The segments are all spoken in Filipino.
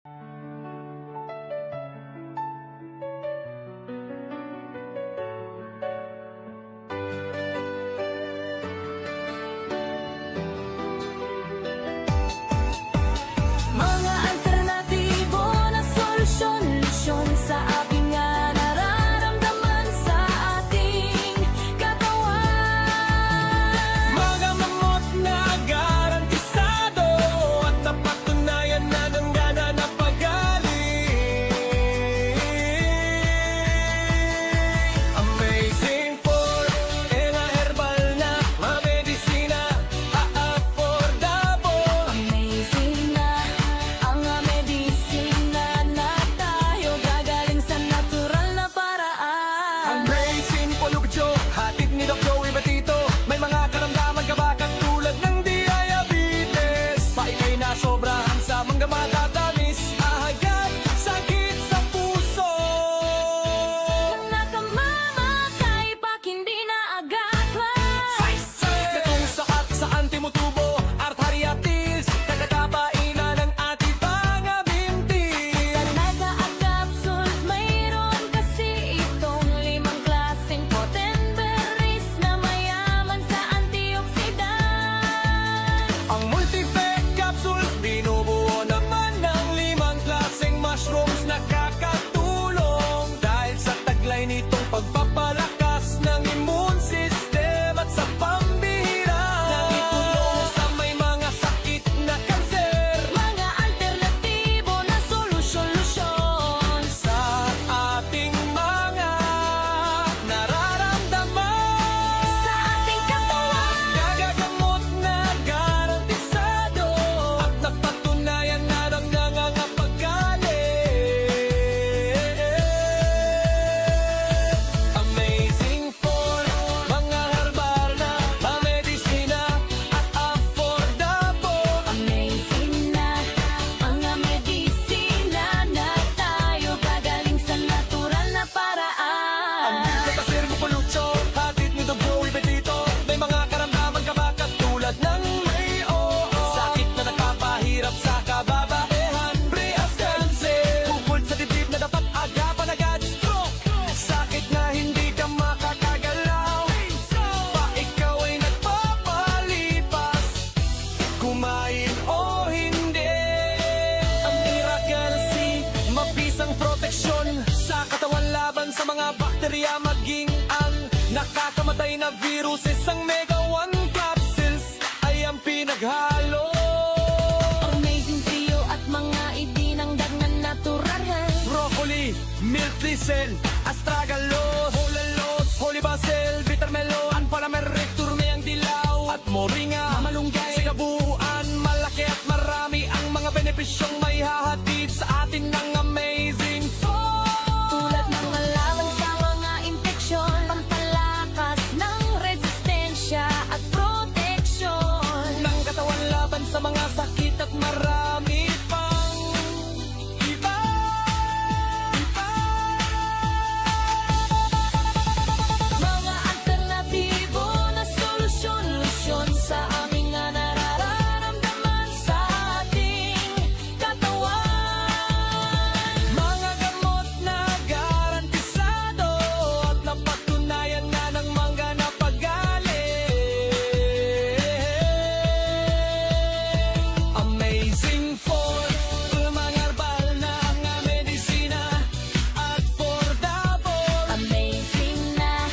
Mga alternatibo na solusyon, lusyon sa ating nararamdaman sa ating katawan. Mga mamot na garantisado at napatunayan na ng gana na pagaling. Amazing for mga herbal na mamedisina, affordable. Amazing na ang medisina na tayo gagaling sa natural na paraan. Amazing Polugcho, hatid ni Doc Joey Batito. May mga karamdaman ka ba katulad ng diabetes? Paikay na sobrahan sa mga matatamis, ahagad, sakit sa puso. Nakamamatay pag hindi na agad. Itong sakat sa antimotubo, arthritis, kagagapainan ng ating mga binti. Talaga ang capsules, mayroon kasi itong 5 klaseng potent berries na mayaman sa antioxidants. Ang multi-effect capsules, binubuo naman ng 5 klaseng mushrooms na kakatulong dahil sa taglay nitong pagpapalakas ng immune system at sa pambihira na itulong sa may mga sakit na kanser. Mga alternatibo na solusyon-lusyon Sa ating mga nararamdaman, sa ating katawan. nagagamot na garantisado at napatunayan na ng nangangapagaling. Amazing for mga herbal na medisina at affordable. Amazing na ang medisina na tayo gagaling sa natural na Ang paraan. Kasir mo Polugcho, hatid ni Doc Joey Batito. May mga karamdaman ka ba katulad ng may oo? Sakit na nagpapahirap sa kababaehan, breast cancer, bukol sa dibdib na dapat agapan agad, stroke, sakit na hindi ka makakagalaw, pa ikaw ay nagpapalipas, kumain o hindi. Ang Miracle C, mabisang proteksyon sa katawan laban sa mga bakterya, maging ang nakakamatay na viruses. Ang Mega 1 capsules ay ang pinaghalo. Amazing trio at mga idinangdag na natural. Broccoli, milk thistle, astragalus, holalos, holy basil, bitter melon, palamerric, turme ang dilaw, at moringa, malunggay. Sa kabuuan, malaki at marami ang mga benepisyong may hahatid sa atin ng Amazing Food. Tulad ng laban sa mga infeksyon, pampalakas ng resistensya at proteksyon. Ng katawan laban sa mga sakit at marami pang iba. Mga alternatibo na solusyon-lusyon sa aming nararamdaman sa ating katawan. Mga gamot na garantisado at napatunayan na ng mga napagaling. Amazing for mga herbal na medisina, affordable. Amazing na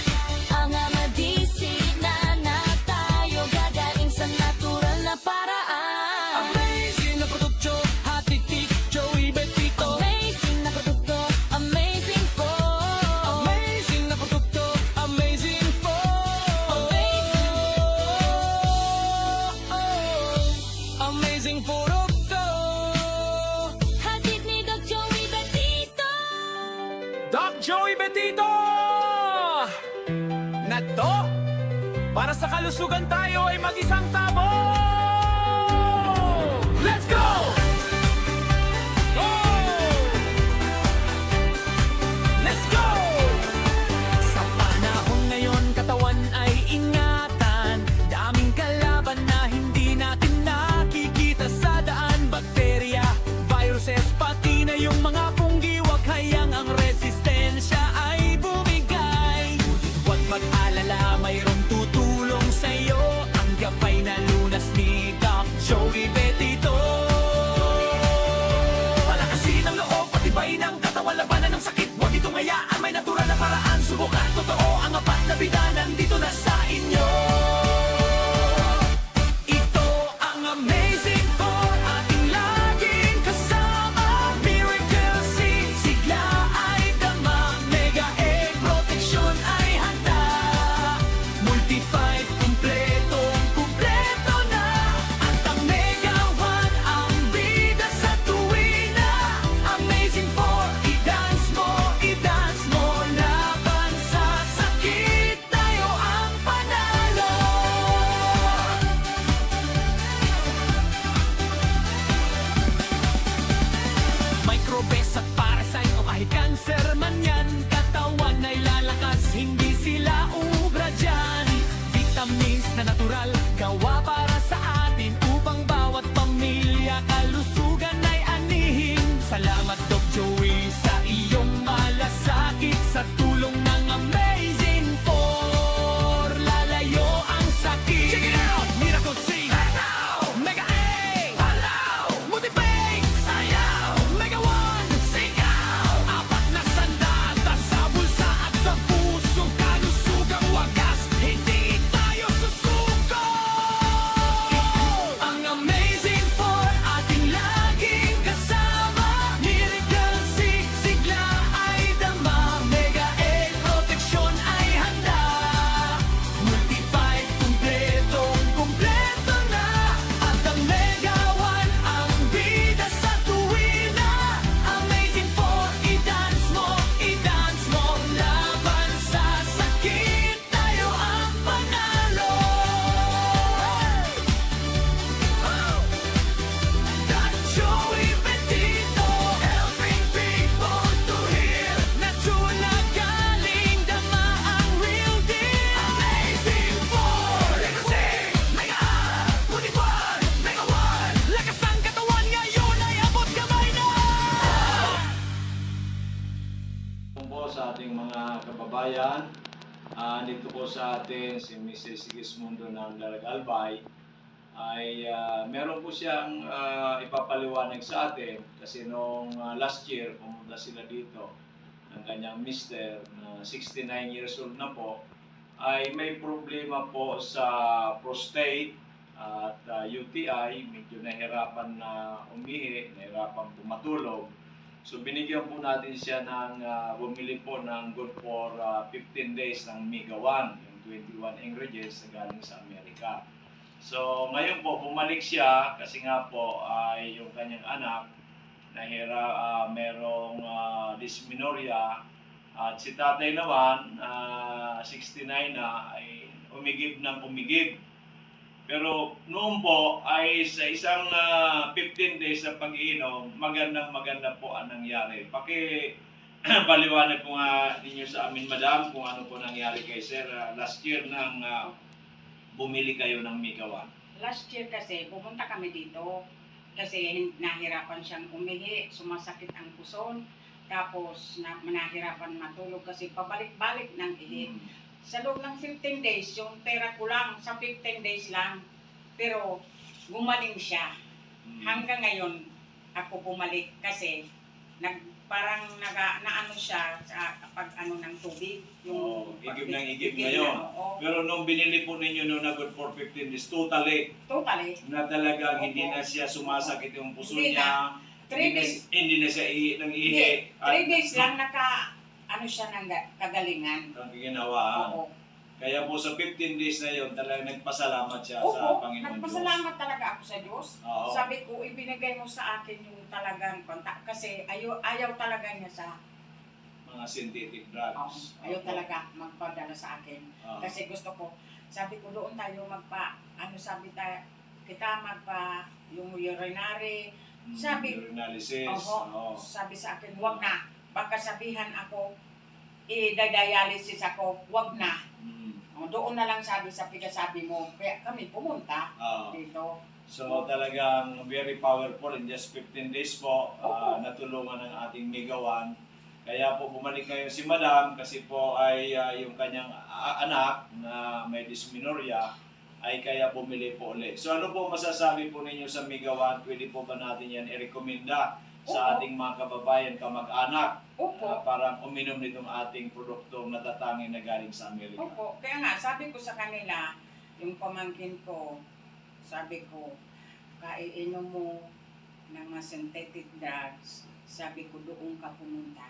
ang medisina na tayo gagaling sa natural na paraan. Amazing na produkto, hatid ni Joey Batito. Amazing na produkto, amazing for. Amazing na produkto, amazing for. Amazing produkto. Hatid ni Doc Joey Batito. Doc Joey Betito! Na to, para sa kalusugan tayo ay mag-isang tabo! Let's go! Let's go! Sa panahon ngayon, katawan ay ingatan. Daming kalaban na hindi natin nakikita sa daan. Bakterya, viruses, pati kababayan, dito po sa atin si Mrs. Sigismundo ng Albay ay meron po siyang ipapaliwanag sa atin kasi noong last year pumunta sila dito ng kanyang mister na 69 years old na po ay may problema po sa prostate at UTI, medyo nahirapan na umihi, nahirapan pumatulog. So binigyan po natin siya ng bumili po ng good for 15 days ng Mega 1, yung 21 ingredients na galing sa Amerika. So ngayon po bumalik siya kasi nga po ay yung kanyang anak merong dysmenorrhea at si tatay naman 69 na ay umigib ng umigib. Pero noon po ay sa isang 15 days na pag-iinom, maganda po ang nangyari. Paliwanag po nga ninyo sa amin, madam, kung ano po nangyari kay sir last year nang bumili kayo ng Mega 1. Last year kasi, pumunta kami dito kasi nahirapan siyang umihi, sumasakit ang puson, tapos nahirapan matulog kasi pabalik-balik ng ihi. Sa loob ng 15 days, yung pera ko lang, sa 15 days lang, pero gumaling siya. Hanggang ngayon, ako bumalik kasi naano siya sa pag ano ng tubig. Igib ng igib ngayon. Pero nung binili po ninyo noon na good for 15 days, totally. Na talagang hindi na siya sumasakit yung puso niya. 3 days. Hindi na siya nang-ihi. 3 days lang ano siya ng kagalingan. Ang ginawaan. Oo. Kaya po sa 15 days na yun, talagang nagpasalamat siya Oo, sa Panginoon nagpasalamat talaga ako sa Diyos. Oo. Sabi ko, ibinigay mo sa akin yung talagang kontak. Kasi ayaw talaga niya sa mga synthetic drugs. ayaw talaga magpadala sa akin. Kasi gusto ko, sabi ko doon tayo yung urinary. Urinalysis. Sabi sa akin, wag na. Baka sabihan ako, i-dialysis ako, wag na. Doon na lang sabi sa pinasabi mo. Kaya kami pumunta dito. So talagang very powerful in just 15 days po, natulungan ng ating Mega 1. Kaya po bumalik ngayon si Madam kasi po ay yung kanyang anak na may dysmenorrhea ay kaya bumili po ulit. So ano po masasabi po ninyo sa Mega 1? Pwede po ba natin yan i-recommenda sa ating mga kababayan, kamag-anak, para uminom nitong ating produktong natatanging na galing sa Amerika? Opo, kaya nga sabi ko sa kanila, yung pamangkin ko, sabi ko, kaiinom mo ng mga synthetic drugs, sabi ko doon ka pumunta.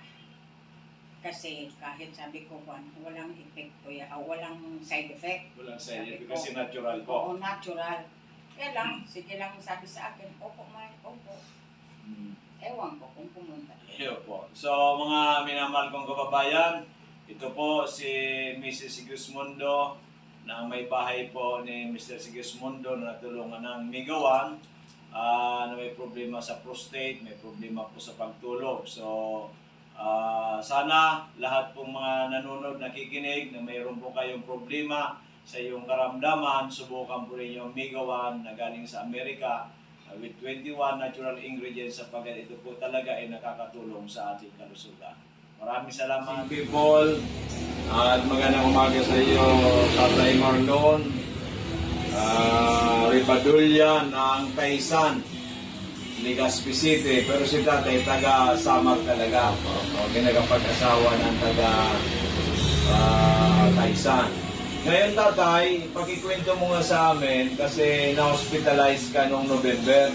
Kasi kahit sabi ko, walang epekto yan, walang side effect. Walang side effect kasi natural po. Oo, natural. Kaya lang, sige lang sabi sa akin, opo, opo. Ewan ko kung pumunta. Iyo po. So mga minamahal kong kababayan, ito po si Mrs. Sigismundo na may bahay po ni Mr. Sigismundo na natulungan ng Mega 1 na may problema sa prostate, may problema po sa pagtulog. So sana lahat pong mga nanonood, nakikinig na mayroon po kayong problema sa iyong karamdaman, subukan po rin yung Mega 1 na galing sa Amerika with 21 natural ingredients sapagkat ito po talaga ay nakakatulong sa ating kalusugan. Maraming salamat people at magandang umaga sa iyo Tatay Marlon Ribadulla ng Taysan, Legazpi City, pero si Tatay taga Samar talaga, kinagapag-asawa ng taga Taysan. Ngayon Tatay, pakikwento mo nga sa amin kasi na-hospitalize ka noong November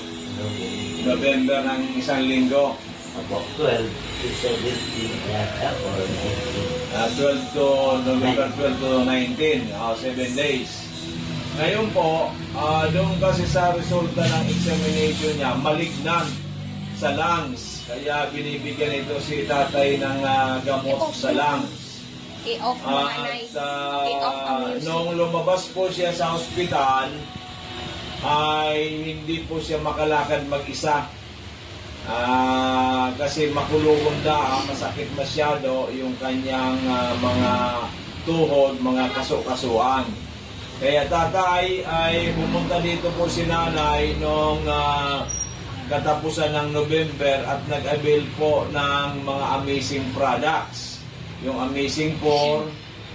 ng isang linggo. Ako, 12 to 17 yata or 19. November 12 to 19, 7 days. Ngayon po, doon kasi sa resulta ng examination niya, malignan sa lungs. Kaya binibigyan ito si Tatay ng gamot sa lungs. I-off mo nanay. I-off ang music. Nung lumabas po siya sa ospital, ay hindi po siya makalakad mag-isa. Kasi makulungan na, masakit masyado yung kanyang mga tuhod, mga kaso-kasuan. Kaya Tatay ay pumunta dito po si Nanay noong katapusan ng November at nag-avail po ng mga amazing products. Yung Amazing 4,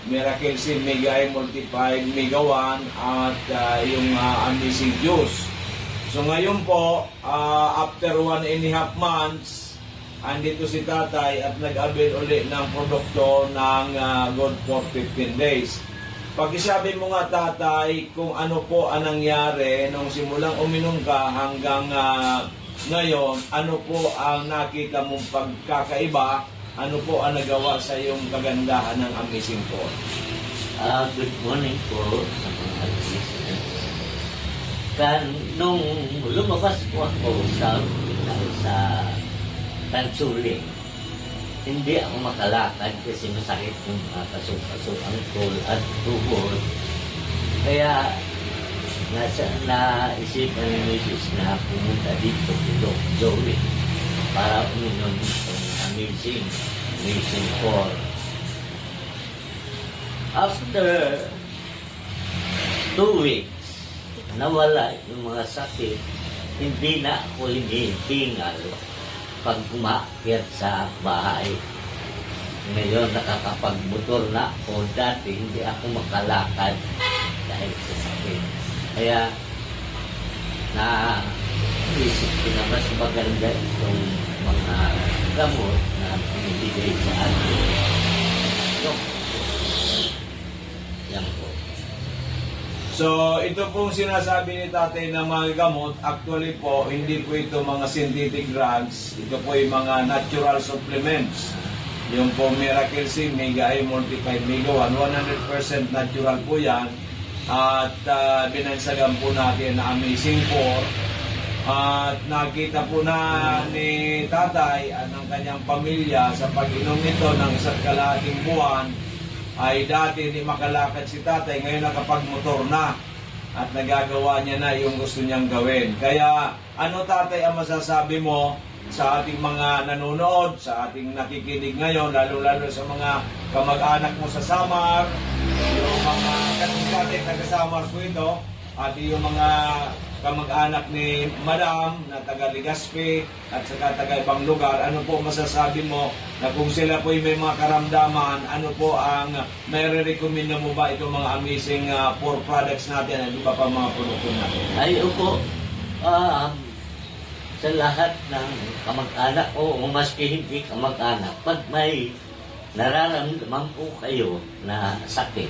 Miracle Seed Mega I Multiplied Mega 1 at yung Amazing Juice. So ngayon po, after 1.5 months, andito si tatay at nag-avail uli ng produkto ng good for 15 days. Pakisabi mo nga tatay kung ano po ang nangyari nung simulang uminom ka hanggang ngayon, ano po ang nakita mong pagkakaiba, ano po ang nagawa sa iyong kagandahan ng Amazing po? Good morning po sa mga listeners. Nung lumabas po ako sa Tansuling, hindi ako makalakad kasi masakit yung mga kaso-kaso, angkol at tuhod. Kaya naisipan ni Mrs. na pumunta dito kay Doc Joey para uminom itong Amazing 4. After 2 weeks, nawala yung mga sakit, hindi na ako hinihingal pag umakyat sa bahay. Ngayon nakakapagmotor na ako, dati hindi ako makalakad dahil sa sakit. Kaya naisip ko na mas maganda itong mga gamot na pinibigay sa akin. Yan po. So, ito pong sinasabi ni tatay ng mga gamot, actually po, hindi po ito mga synthetic drugs. Ito po yung mga natural supplements. Yung po Miracle Seed Mega I Multiplied Mega 1, 100% natural po yan. At binansagan po natin na Amazing 4. At nakita po na ni tatay at ng kanyang pamilya sa pag-inom nito ng 1 kalahating buwan, ay dati hindi makalakad si tatay, ngayon nakapagmotor na at nagagawa niya na yung gusto niyang gawin. Kaya ano tatay ang masasabi mo sa ating mga nanonood, sa ating nakikinig ngayon, lalo-lalo sa mga kamag-anak mo sa Samar, yung mga tatay taga-Samar po ito, at yung mga kamag-anak ni Madam na taga Legazpi at saka taga ibang lugar, ano po masasabi mo na kung sila po may mga karamdaman, ano po ang may re-recommend mo ba itong mga Amazing 4 products natin at iba pa mga produkto natin? Ay, opo. Sa lahat ng kamag-anak o maski hindi kamag-anak, pag may nararamdaman po kayo na sakit,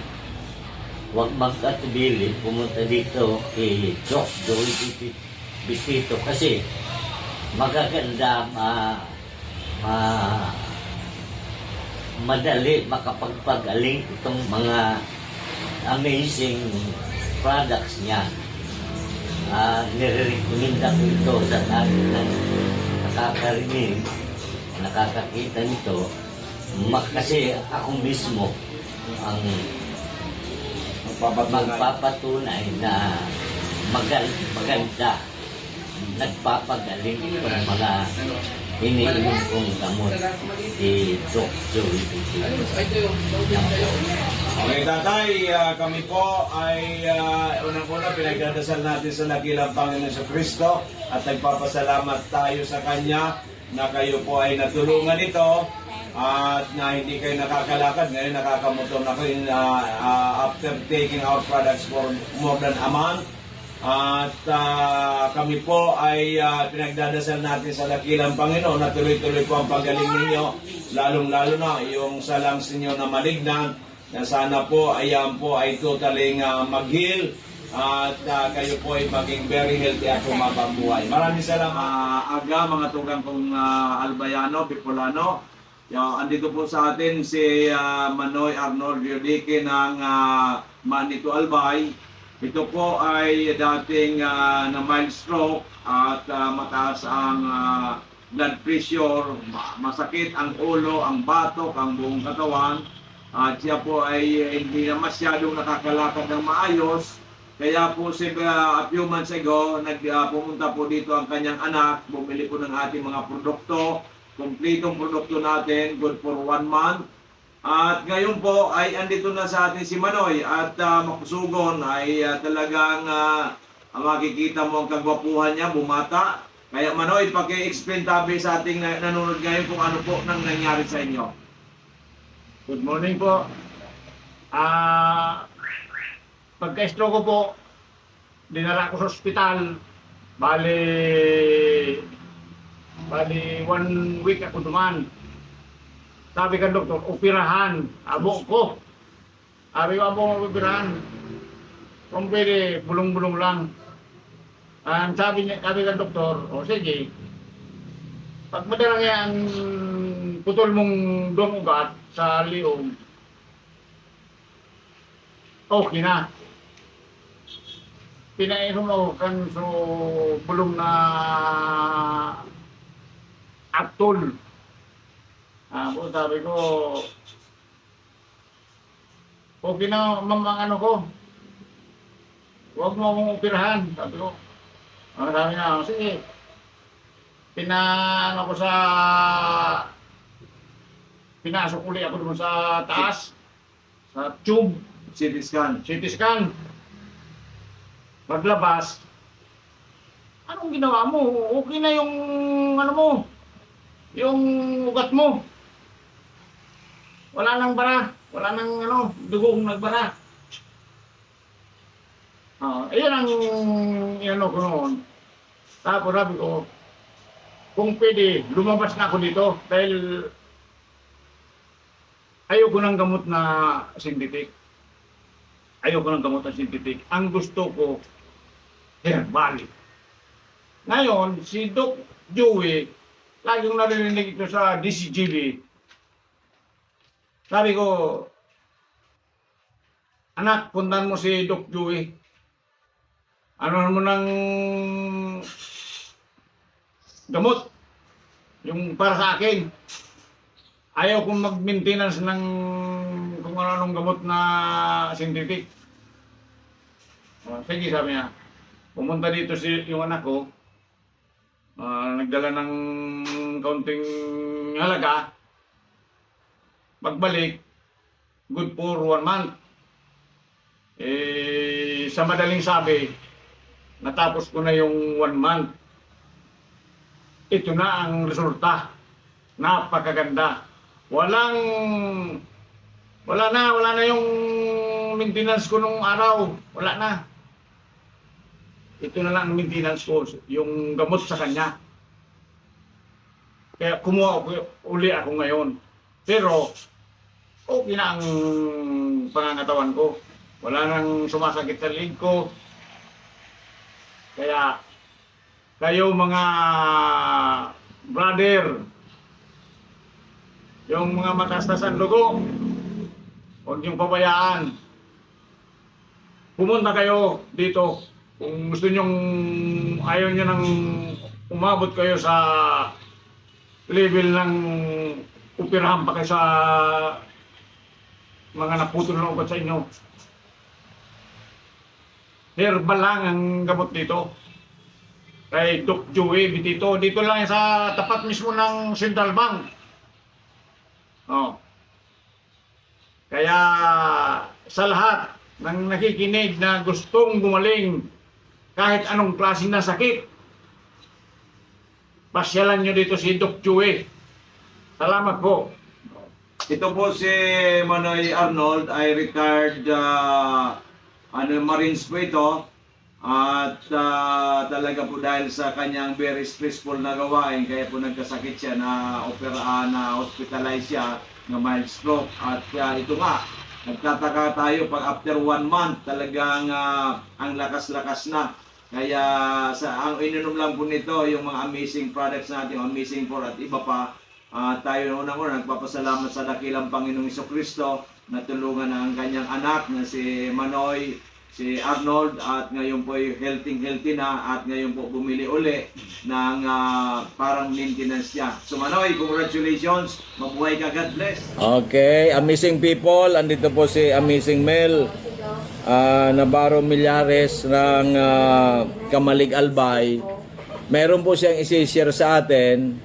huwag magkatubili, pumunta dito kay Doc Joey Bitito kasi magaganda, madali makapagpagaling itong mga amazing products niya. Nire-recommenda ko ito sa lahat na nakakarinig, nakakakita nito, kasi ako mismo ang magpapatunay na maganda, nagpapagaling itong mga iniinom kong gamot si Doc Joey Bitito. Okay tatay, kami po ay unang-una pinagdadasal natin sa nagilang Panginoon sa Kristo at nagpapasalamat tayo sa Kanya na kayo po ay natulungan ito at na hindi kayo nakakalakad. Ngayon nakakamotor na kayo after taking our products for more than a month. At kami po ay pinagdadasal natin sa dakilang Panginoon na tuloy-tuloy po ang pagaling ninyo, lalong-lalo na yung sa lungs ninyo na malignan, na sana po ayan po ay totally mag-heal at kayo po ay maging very healthy at kumabang buhay. Maraming salamat mga tugang kong Albayano, Bicolano. Andito po sa atin si Manoy Arnold Yodike ng Manito Albay. Ito po ay dating na mild stroke at mataas ang blood pressure, masakit ang ulo, ang batok, ang buong katawan. At siya po ay hindi na masyadong nakakalakad ng maayos. Kaya po a few months ago, pumunta po dito ang kanyang anak, bumili po ng ating mga produkto, kumpletong produkto natin, good for 1 month. At ngayon po ay andito na sa atin si Manoy at makusugon ay talagang makikita mo ang kagwapuhan niya, bumata. Kaya Manoy, paki-explain tabi sa ating nanonood ngayon kung ano po nang nangyari sa inyo. Good morning po. Pagka-stroke ko po, dinala ko sa ospital. Bali 1 week ako duman. Sabi ka doktor, operahan. Abo ko. Sabi ko, abo operahan. Kung pwede, bulong-bulong lang. Sabi ka doktor, o sige, pag madalang yan, putol mong doong ugat sa liong, okay na. Pinainom ako kan so bulong na atol. Sabi ko, okay na mamang ano ko. Huwag mo akong operahan. Sabi ko, sabi niya, sige. Pinasok uli ako doon sa taas, sa tube. CT scan. Paglabas, anong ginawa mo? Okay na yung ano mo, yung ugat mo. Wala nang bara, wala nang ano, dugong nagbara. Ayan ang inano ko noon. Tapos sabi ko, kung pwede, lumabas na ako dito dahil ayoko ng gamot na synthetic. Ang gusto ko, herbal. Ngayon, si Doc Joey, laging narinig ito sa DCGB. Sabi ko, anak, puntahan mo si Doc Joey. Ano mo ng gamot? Yung para sa akin. Ayaw kong mag-maintenance ng kung ano-anong gamot na synthetic. Sige, sabi niya. Pumunta dito yung anak ko. Nagdala ng kaunting halaga. Pagbalik, good for 1 month. Sa madaling sabi, natapos ko na yung 1 month. Ito na ang resulta. Napakaganda. Wala na yung maintenance ko nung araw. Wala na. Ito na lang ang maintenance ko, yung gamot sa kanya. Kaya kumuha uli ako ngayon. Pero, okay na ang pangangatawan ko. Wala nang sumasakit sa leg ko. Kaya, kayo mga brother, yung mga matastasan dugo, huwag niyong pabayaan. Pumunta kayo dito. Kung gusto niyong, ayaw niyo nang umabot kayo sa level ng upirahan pa kayo sa mga naputol na ugat sa inyo. Herbal lang ang gamot dito. Kay Doc Joey dito lang sa tapat mismo ng Central Bank. Kaya sa lahat ng nakikinig na gustong gumaling kahit anong klase na sakit, pasyalan nyo dito si Doc Joey. Salamat po. Ito po si Manoy Arnold ay retired Marines po ito. At talaga po dahil sa kanyang very stressful na gawain, kaya po nagkasakit siya na hospitalize siya ng mild stroke. At ito nga, nagtataka tayo pag after 1 month talagang ang lakas-lakas na. Kaya ang ininom lang po nito yung mga amazing products natin, Amazing 4 at iba pa. Tayo unang-una nagpapasalamat sa dakilang Panginoong Jesucristo na tulungan ang kanyang anak na si Manoy, si Arnold, at ngayon po ay healthy na at ngayon po bumili uli ng parang maintenance niya. So Manoy, congratulations, mabuhay ka, God bless. Okay, amazing people, andito po si Amazing Mel Navarro Millares ng Kamalig Albay. Meron po siyang isi-share sa atin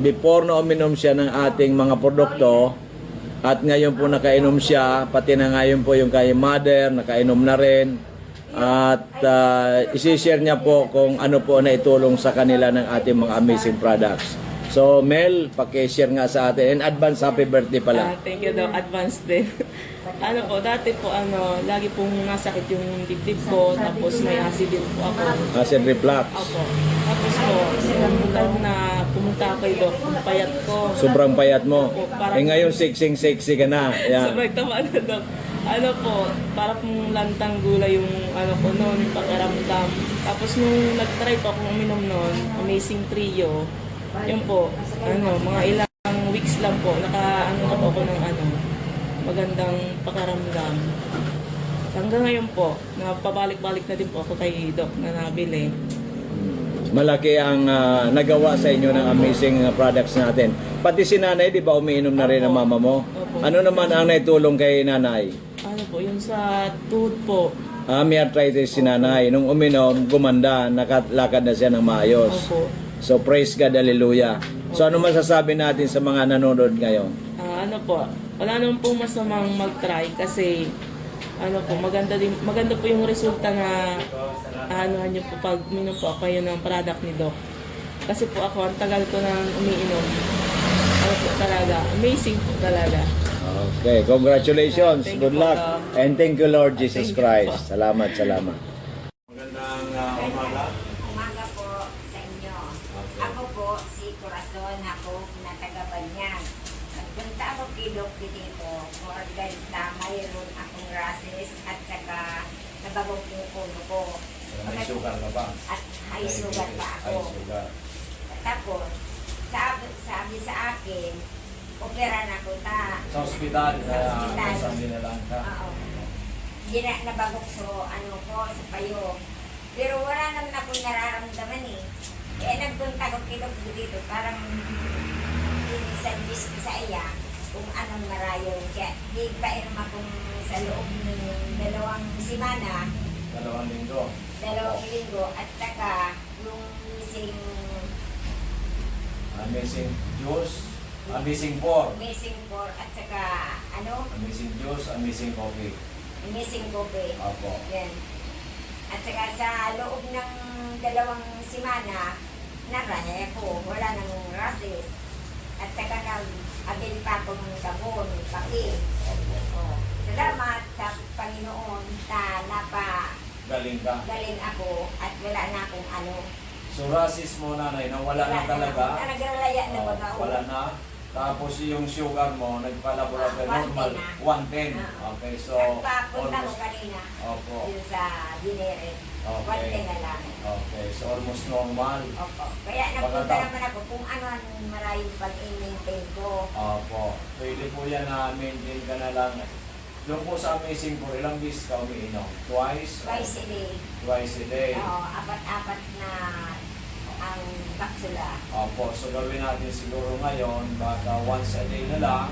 before na uminom siya ng ating mga produkto. At ngayon po nakainom siya, pati na ngayon po yung kay mother, nakainom na rin. At isi-share niya po kung ano po na itulong sa kanila ng ating mga amazing products. So Mel, paki-share nga sa atin. And advance happy birthday pala. Thank you daw, advance din. Ano po, dati po, lagi pong nasakit yung dibdib ko, tapos may acid din po ako. Acid reflux. Ako. Tapos po, time na pumunta kay Doc, yung payat ko. Sobrang payat mo. Eh ngayon sexy ka na. Yan. Sobrang tama na, Doc. Ano po, para pong lantang gulay yung ko noon, yung pakiramdam. Tapos nung nag-try po akong uminom noon, Amazing Trio, yun po, mga ilang weeks lang po, na po ako ng magandang pakiramdam. Hanggang ngayon po, napabalik-balik na din po ako kay Doc na nabili. Malaki ang nagawa sa inyo ng amazing products natin. Pati si nanay, di ba umiinom na rin ang mama mo? Opo. Ano naman ang naitulong kay nanay? Ano po, yung sa tuhod po. May arthritis si nanay. Nung uminom, gumanda, nakalakad na siya ng maayos. Opo. So praise God, hallelujah. So ano masasabi natin sa mga nanonood ngayon? Ano po, wala naman po masamang mag-try kasi maganda po yung resulta na nyo po pag minom po kayo ng product ni Doc. Kasi po ako, ang tagal ko nang umiinom. Po talaga, amazing po talaga. Okay, congratulations. Thank you Good po, luck. Doc. And thank you, Lord Jesus Thank you Christ. po. Salamat. Magandang umaga. Umaga po sa inyo. Ako po si Corazon, ako na taga-Banyan. Nagpunta ako kay Doc dito for dahil na mayroon akong rashes at saka nabagong yung ulo ko. May sugar ka ba? At high sugar pa ako. High sugar. Tapos, sabi sa akin, opera na ko ta. Sa ospital, Sa ospital. sabi na lang ka. Oo. Nabagok ko sa payo. Pero wala naman akong nararamdaman eh. Kaya nagpunta ko kay Doc dito, parang service ko sa iya kung anong marayon. Kaya di pa akong sa loob ng 2 semana, 2 linggo. 2 linggo, at saka yung missing Amazing juice, amazing pork. for, at saka Amazing juice, amazing coffee. missing kobe. Opo. Yan. At saka sa loob ng 2 semana, naraya ko, wala nang rashes. At saka nag-abil pa ako ng sabon, paki. Oh. Salamat sa Panginoon na Galing ka. napagaling ako at wala na akong So rasis mo nanay, nawala na talaga. Nagralaya na Oh, baga. wala na. Tapos yung sugar mo, nagpa-laboratory 110 normal, na. 110. Ah. Okay, so Nagpapunta ko almost, kanina opo. dun sa dinere. Okay. 110 na lang. Okay, so almost normal. Opo. Kaya nagpunta Pagkatapos- naman ako kung ano ang maraming pag-maintain ko. Opo. Pwede po yan na maintain ka na lang. Doon po sa Amazing po, ilang beses ka umiinom? Twice? Twice a day. Twice a day. Oo, 4 na ang kapsula. Opo, so gawin natin siguro ngayon, baka once a day na lang.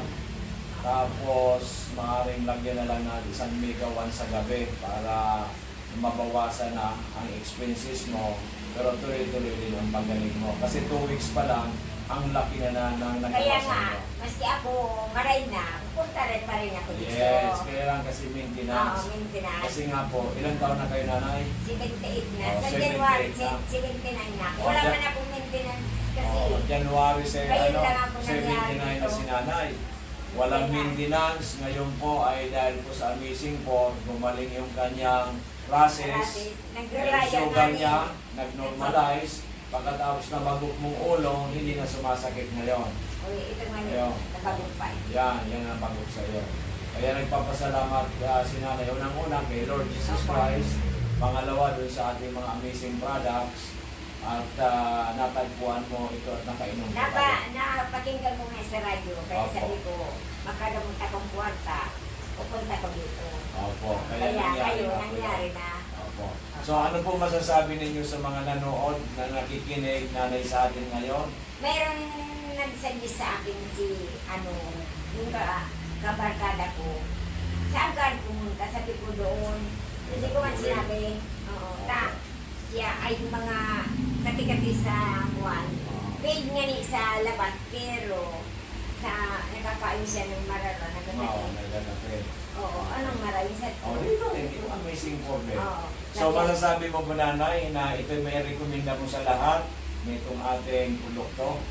Tapos, maaaring lagyan na lang natin 1 mega once sa gabi para mabawasan na ang expenses mo. Pero tuloy-tuloy din ang pagaling mo. Kasi 2 weeks pa lang, ang laki na Kaya nagawasan nga, mo. maski ako maray na, pupunta rin pa rin ako dito. Yes, kaya lang kasi Oo, maintenance. maintenance. Kasi nga po, ilang taon na kayo nanay? 78 na. Oh, Sa 78 January, na. 79 na. Oh, Wala Jan- man akong maintenance kasi. Oh, January sa Ngayon lang ako 79 na nangyari si nanay. Walang Kaya- maintenance. Ngayon po ay dahil po sa Amazing po, gumaling yung kanyang process. Rasis. Yung Nagrelaya sugar na niya, nag-normalize. Pagkatapos na magok mong ulo, hindi na sumasakit ngayon. Uy, ito nga Ayaw. nabagupay. Yan ang pagok sa iyo. Kaya nagpapasalamat si nanay. Unang-una kay Lord Jesus Christ. Pangalawa dun sa ating mga amazing products. At natagpuan mo ito at nakainom ka tayo. Napakinggan ko nga sa radyo, kaya Opo. sabi ko, makadamot akong kwarta, pupunta ko dito. Opo, kaya Kaya nangyari kayo, na po nangyari yan. na. Opo. So ano po masasabi ninyo sa mga nanood na nakikinig nanay sa atin ngayon? Mayroon nag-suggest sa akin si, yung kabarkada ko. Saan ka pumunta? Sabi ko doon. Hindi ko man sinabi. Oo, siya ay mga kati-kati sa buwan. Paid nga ni sa labas, pero nakakain siya ng mararo na Oo, gano'n. naglalapit. Oo, anong mararo? Oh, dito rin, yung amazing problem. Oo. So masasabi mo ba nanay na ito may rekomenda mo sa lahat nitong ating produkto?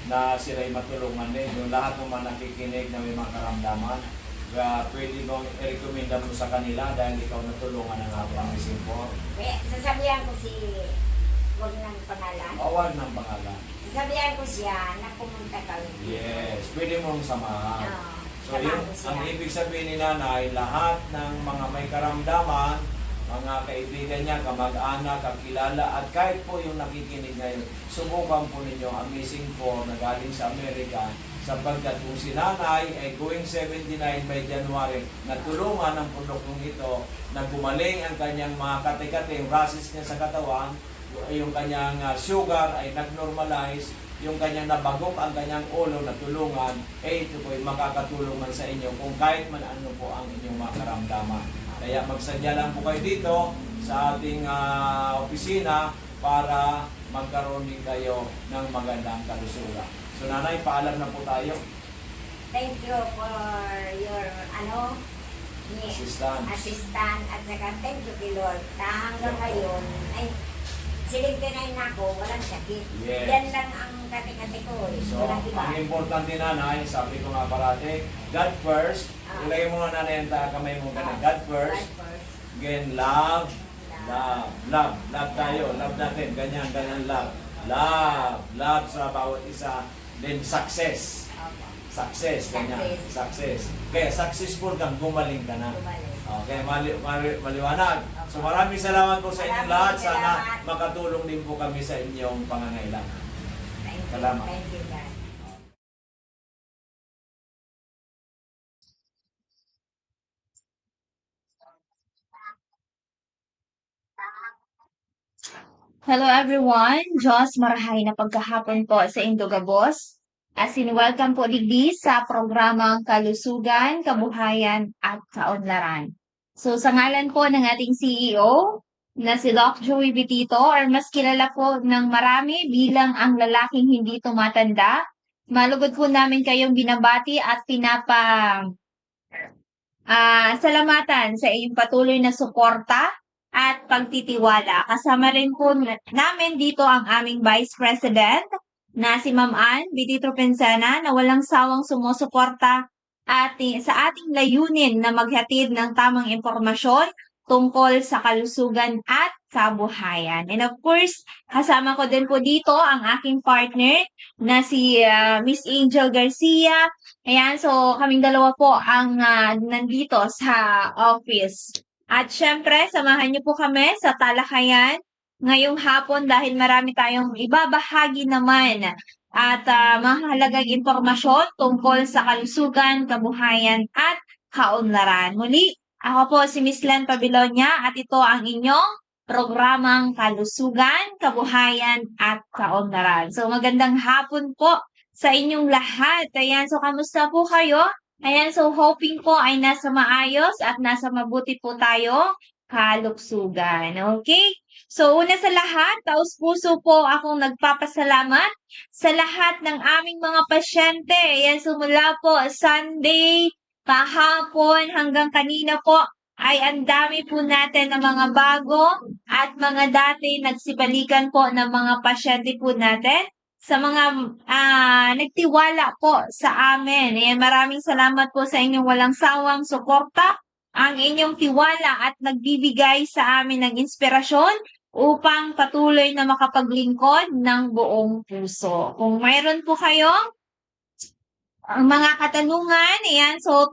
na sila'y matulungan din. Yung lahat ng mga nakikinig na may mga karamdaman, pwede mong i-recommenda mo sa kanila dahil ikaw natulungan ng Habang Missing 4. Kaya sasabihan ko si, huwag ng pangalan. Awag ng pangalan. Sasabihan ko siya na pumunta kami. Yes, pwede mong samahan. Oo. So yung, ang ibig sabihin ni nanay, lahat ng mga may karamdaman, mga kaibigan niya, kamag-anak, kakilala, at kahit po yung nakikinig ngayon, subukan po ninyo ang Missing 4 na galing sa Amerika, sapagkat kung si nanay ay going 79 by January, natulungan ng pundokong ito, na gumaling ang kanyang mga kate-kate, yung rashes niya sa katawan, yung kanyang sugar ay nag-normalize, yung kanyang nabagok ang kanyang ulo na tulungan, ito po ay makakatulong man sa inyo kung kahit man ano po ang inyong mga karamdaman. Kaya magsadya lang po kayo dito sa ating opisina para magkaroon din kayo ng magandang kalusugan. So nanay, paalam na po tayo. Thank you for your, assistant at saka thank you kay Lord. Hanggang ngayon, ay, 79 na ako, walang sakit. Yes. Yan lang ang kati-kati ko. So, Walang iba. ang importante nanay, sabi ko nga parati, God first. Ilagay mo nga nanay ang kamay mo ganun. God first. God first. Again, love. Love tayo. Love natin. Ganyan, love. Love sa bawat isa. Then success. Opo. Success, ganyan. Success. Kaya successful kang gumaling ka na. Bumalik. Okay, maliwanag. So maraming salamat po sa inyong lahat. Maraming Sana salamat. makatulong din po kami sa inyong pangangailangan. Thank you. Salamat. Thank you, God. Hello everyone! Diyos marahay na pagkahapon po sa Indogabos. As in, welcome po digdi sa programang Kalusugan, Kabuhayan at Kaunlaran. So sa ngalan po ng ating CEO na si Doc Joey Vitito, or mas kilala po ng marami bilang ang lalaking hindi tumatanda, malugod po namin kayong binabati at salamatan sa iyong patuloy na suporta at pagtitiwala. Kasama rin po namin dito ang aming Vice President na si Ma'am Ann Vitito Pensana na walang sawang sumusuporta sa ating layunin na maghatid ng tamang impormasyon tungkol sa kalusugan at kabuhayan. And of course, kasama ko din po dito ang aking partner na si Miss Angel Garcia. Ayan, so kaming dalawa po ang nandito sa office. At syempre, samahan niyo po kami sa talakayan ngayong hapon dahil marami tayong ibabahagi naman at mahalagang impormasyon tungkol sa kalusugan, kabuhayan at kaunlaran. Muli, ako po si Miss Len Pabilonia at ito ang inyong programang Kalusugan, Kabuhayan at Kaunlaran. So magandang hapon po sa inyong lahat. Ayan, so kamusta po kayo? Ayan, so hoping po ay nasa maayos at nasa mabuti po tayo kaluksugan. Okay? So una sa lahat, taus-puso po akong nagpapasalamat sa lahat ng aming mga pasyente. Ayan, so mula po Sunday, kahapon hanggang kanina po ay ang dami po natin ng mga bago at mga dati nagsibalikan po ng mga pasyente po natin sa mga nagtiwala po sa amin. Ayan, maraming salamat po sa inyong walang sawang suporta, ang inyong tiwala at nagbibigay sa amin ng inspirasyon upang patuloy na makapaglingkod ng buong puso. Kung mayroon po kayong mga katanungan, ayan, so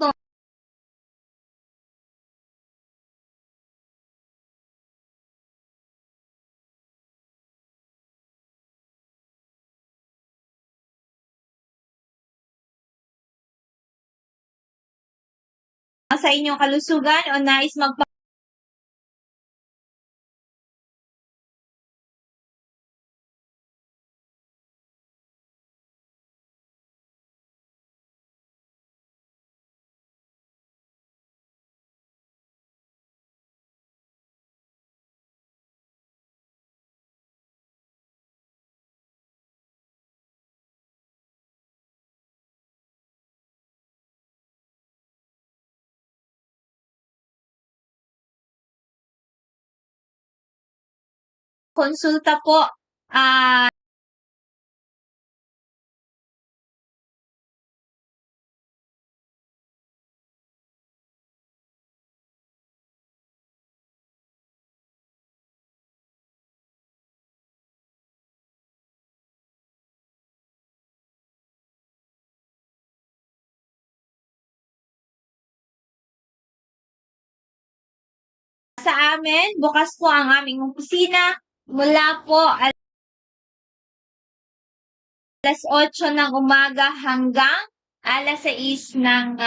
sa inyong kalusugan o nais magkonsulta po, sa amin, bukas po ang aming opisina mula po alas 8 ng umaga hanggang alas 6 ng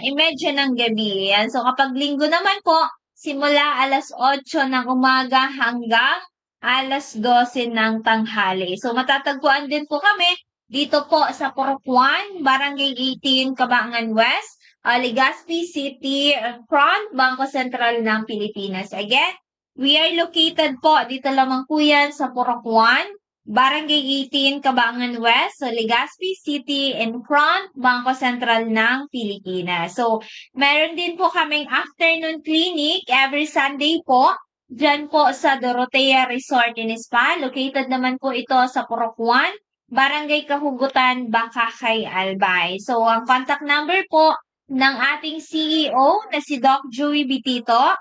imedya ng gabi. Yan. So kapag linggo naman po, simula alas 8 ng umaga hanggang alas 12 ng tanghali. So matatagpuan din po kami dito po sa Purok 1, Barangay 18, Cabangan West, Legazpi City, front Bangko Sentral ng Pilipinas. Again, we are located po dito lamang po yan sa Purok 1, Barangay 18, Cabangan West, so Legazpi City, in front Bangko Sentral ng Pilipinas. So, meron din po kaming afternoon clinic every Sunday po, dyan po sa Dorotea Resort and Spa. Located naman po ito sa Purok 1, Barangay Kahugutan, Bakakay, Albay. So, ang contact number po ng ating CEO na si Doc Joey Bitito.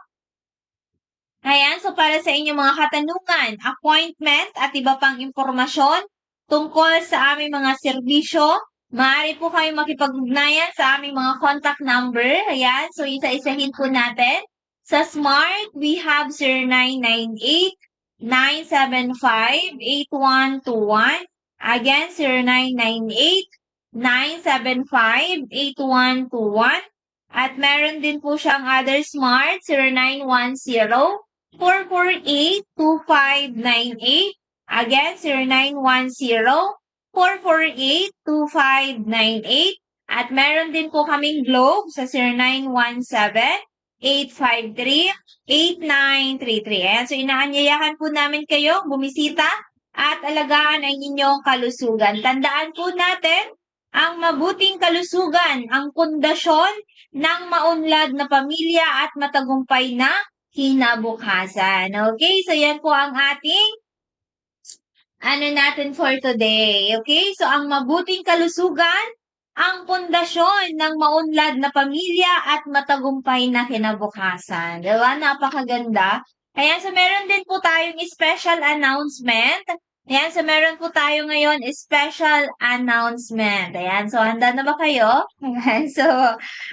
Ayan, so para sa inyong mga katanungan, appointment at iba pang impormasyon tungkol sa aming mga serbisyo, maaari po kayo makipag-ugnayan sa aming mga contact number. Ayan, so isa-isahin po natin. Sa Smart, we have 0998-975-8121. Again, 0998-975-8121. At meron din po siyang other Smart, 0910-448-2598. Again, 0910-448-2598. At meron din po kaming Globe sa 0917-853-8933. Ayan, so inaanyayahan po namin kayo bumisita at alagaan ang inyong kalusugan. Tandaan po natin, ang mabuting kalusugan, ang pundasyon ng maunlad na pamilya at matagumpay na kinabukasan. Okay, so yan po ang ating natin for today. Okay, so ang mabuting kalusugan, ang pundasyon ng maunlad na pamilya at matagumpay na kinabukasan. Diba? Napakaganda. Ayan, so meron din po tayong special announcement. Ayan, so meron po tayo ngayon special announcement. Ayan, so handa na ba kayo? Ayan, so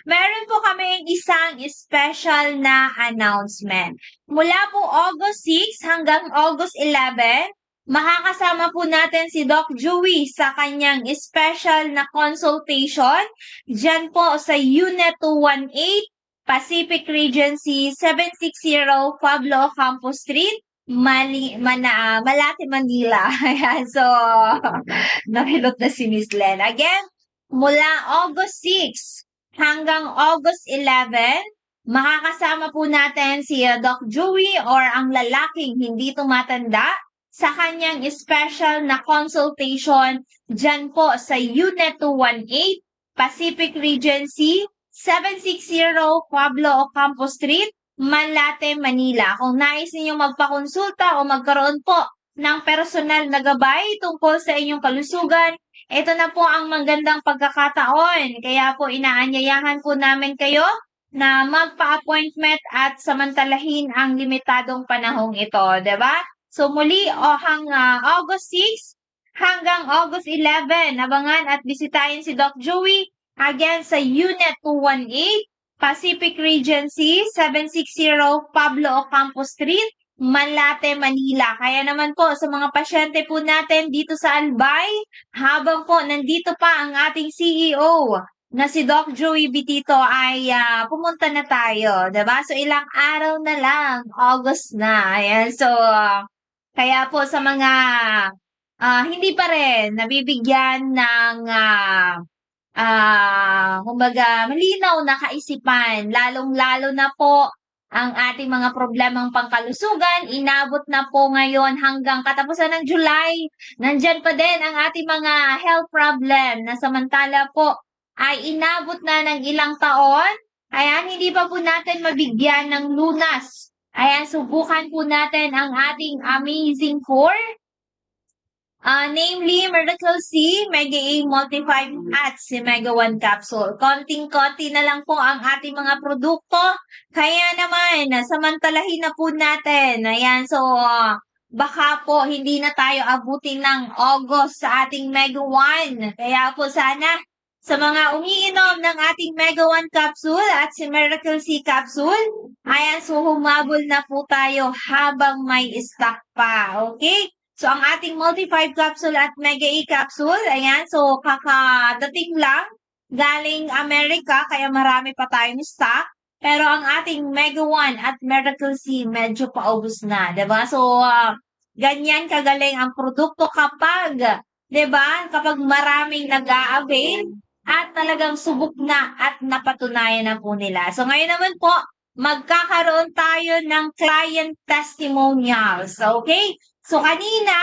meron po kami isang special na announcement. Mula po August 6 hanggang August 11, makakasama po natin si Doc Joey sa kanyang special na consultation dyan po sa Unit 218, Pacific Regency, 760 Pablo Ocampo Street, Malate, Manila. Ayan, so, nakilot na si Miss Len. Again, mula August 6 hanggang August 11, makakasama po natin si Doc Joey or ang lalaking hindi tumatanda sa kanyang special na consultation dyan po sa Unit 218, Pacific Regency, 760 Pablo Ocampo Street, Malate, Manila. Kung nais ninyong magpakonsulta o magkaroon po ng personal na gabay tungkol sa inyong kalusugan, ito na po ang magandang pagkakataon. Kaya po inaanyayahan po namin kayo na magpa-appointment at samantalahin ang limitadong panahong ito, diba? So muli, August 6 hanggang August 11, abangan at bisitahin si Doc Joey again sa Unit 218, Pacific Regency, 760 Pablo Ocampo Street, Malate, Manila. Kaya naman po sa mga pasyente po natin dito sa Albay, habang po nandito pa ang ating CEO na si Doc Joey Bitito ay pumunta na tayo, diba? So ilang araw na lang, August na. Ayan, so kaya po sa mga hindi pa rin nabibigyan ng kumbaga, malinaw na kaisipan, lalong-lalo na po ang ating mga problemang pangkalusugan, inabot na po ngayon hanggang katapusan ng July. Nandyan pa din ang ating mga health problem na samantala po ay inabot na ng ilang taon. Ayan, hindi pa po natin mabigyan ng lunas. Ayan, subukan po natin ang ating Amazing Core. Namely, Miracle C, Mega A Multi-5 at si Mega 1 Capsule. Konting-konti na lang po ang ating mga produkto. Kaya naman, samantalahin na po natin. Ayan, so baka po hindi na tayo abutin ng August sa ating Mega 1. Kaya po sana Sa mga umiinom ng ating Mega 1 capsule at si Miracle C capsule, ayan, so humabol na po tayo habang may stock pa, okay? So, ang ating Multi 5 capsule at Mega E capsule, ayan, so kakadating lang galing Amerika, kaya marami pa tayong stock. Pero ang ating Mega 1 at Miracle C, medyo paubos na, diba? So, ganyan kagaling ang produkto kapag, diba? Kapag maraming nag-a-avail, at talagang subok na at napatunayan na po nila. So ngayon naman po, magkakaroon tayo ng client testimonials. Okay? So kanina,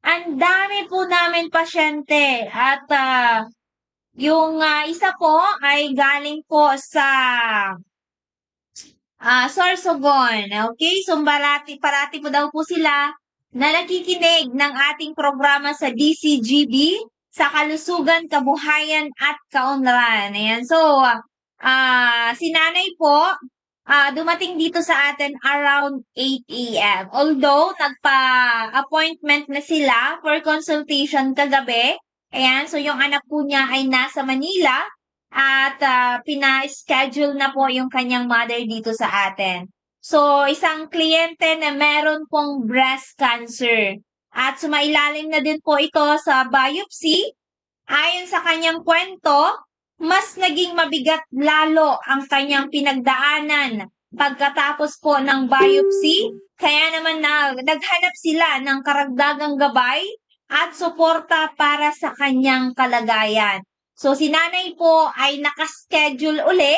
ang dami po namin pasyente at yung isa po ay galing po sa Sorsogon. Okay? So parati po daw po sila na nakikinig ng ating programa sa DCGB sa kalusugan, kabuhayan at kaunlaran. Ayan. So, si nanay po, dumating dito sa atin around 8 a.m. Although, nagpa-appointment na sila for consultation kagabi. Ayan. So, yung anak po niya ay nasa Manila at pina-schedule na po yung kanyang mother dito sa atin. So, isang kliyente na meron pong breast cancer. At sumailalim na din po ito sa biopsy. Ayon sa kanyang kwento, mas naging mabigat lalo ang kanyang pinagdaanan pagkatapos po ng biopsy. Kaya naman naghanap sila ng karagdagang gabay at suporta para sa kanyang kalagayan. So si nanay po ay nakaschedule uli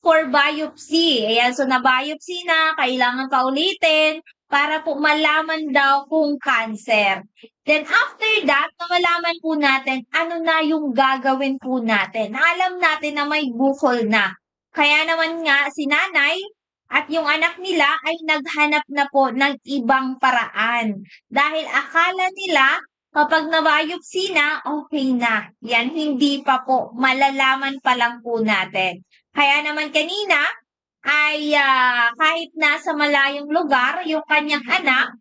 for biopsy. Ayan, so na-biopsy na, kailangan pa ulitin para po malaman daw kung cancer. Then after that, malaman po natin ano na yung gagawin po natin. Alam natin na may bukol na. Kaya naman nga si nanay at yung anak nila ay naghanap na po ng ibang paraan. Dahil akala nila kapag na-biopsy na, okay na. Yan, hindi pa po. Malalaman pa lang po natin. Kaya naman kanina, ay kahit nasa malayong lugar, yung kanyang anak,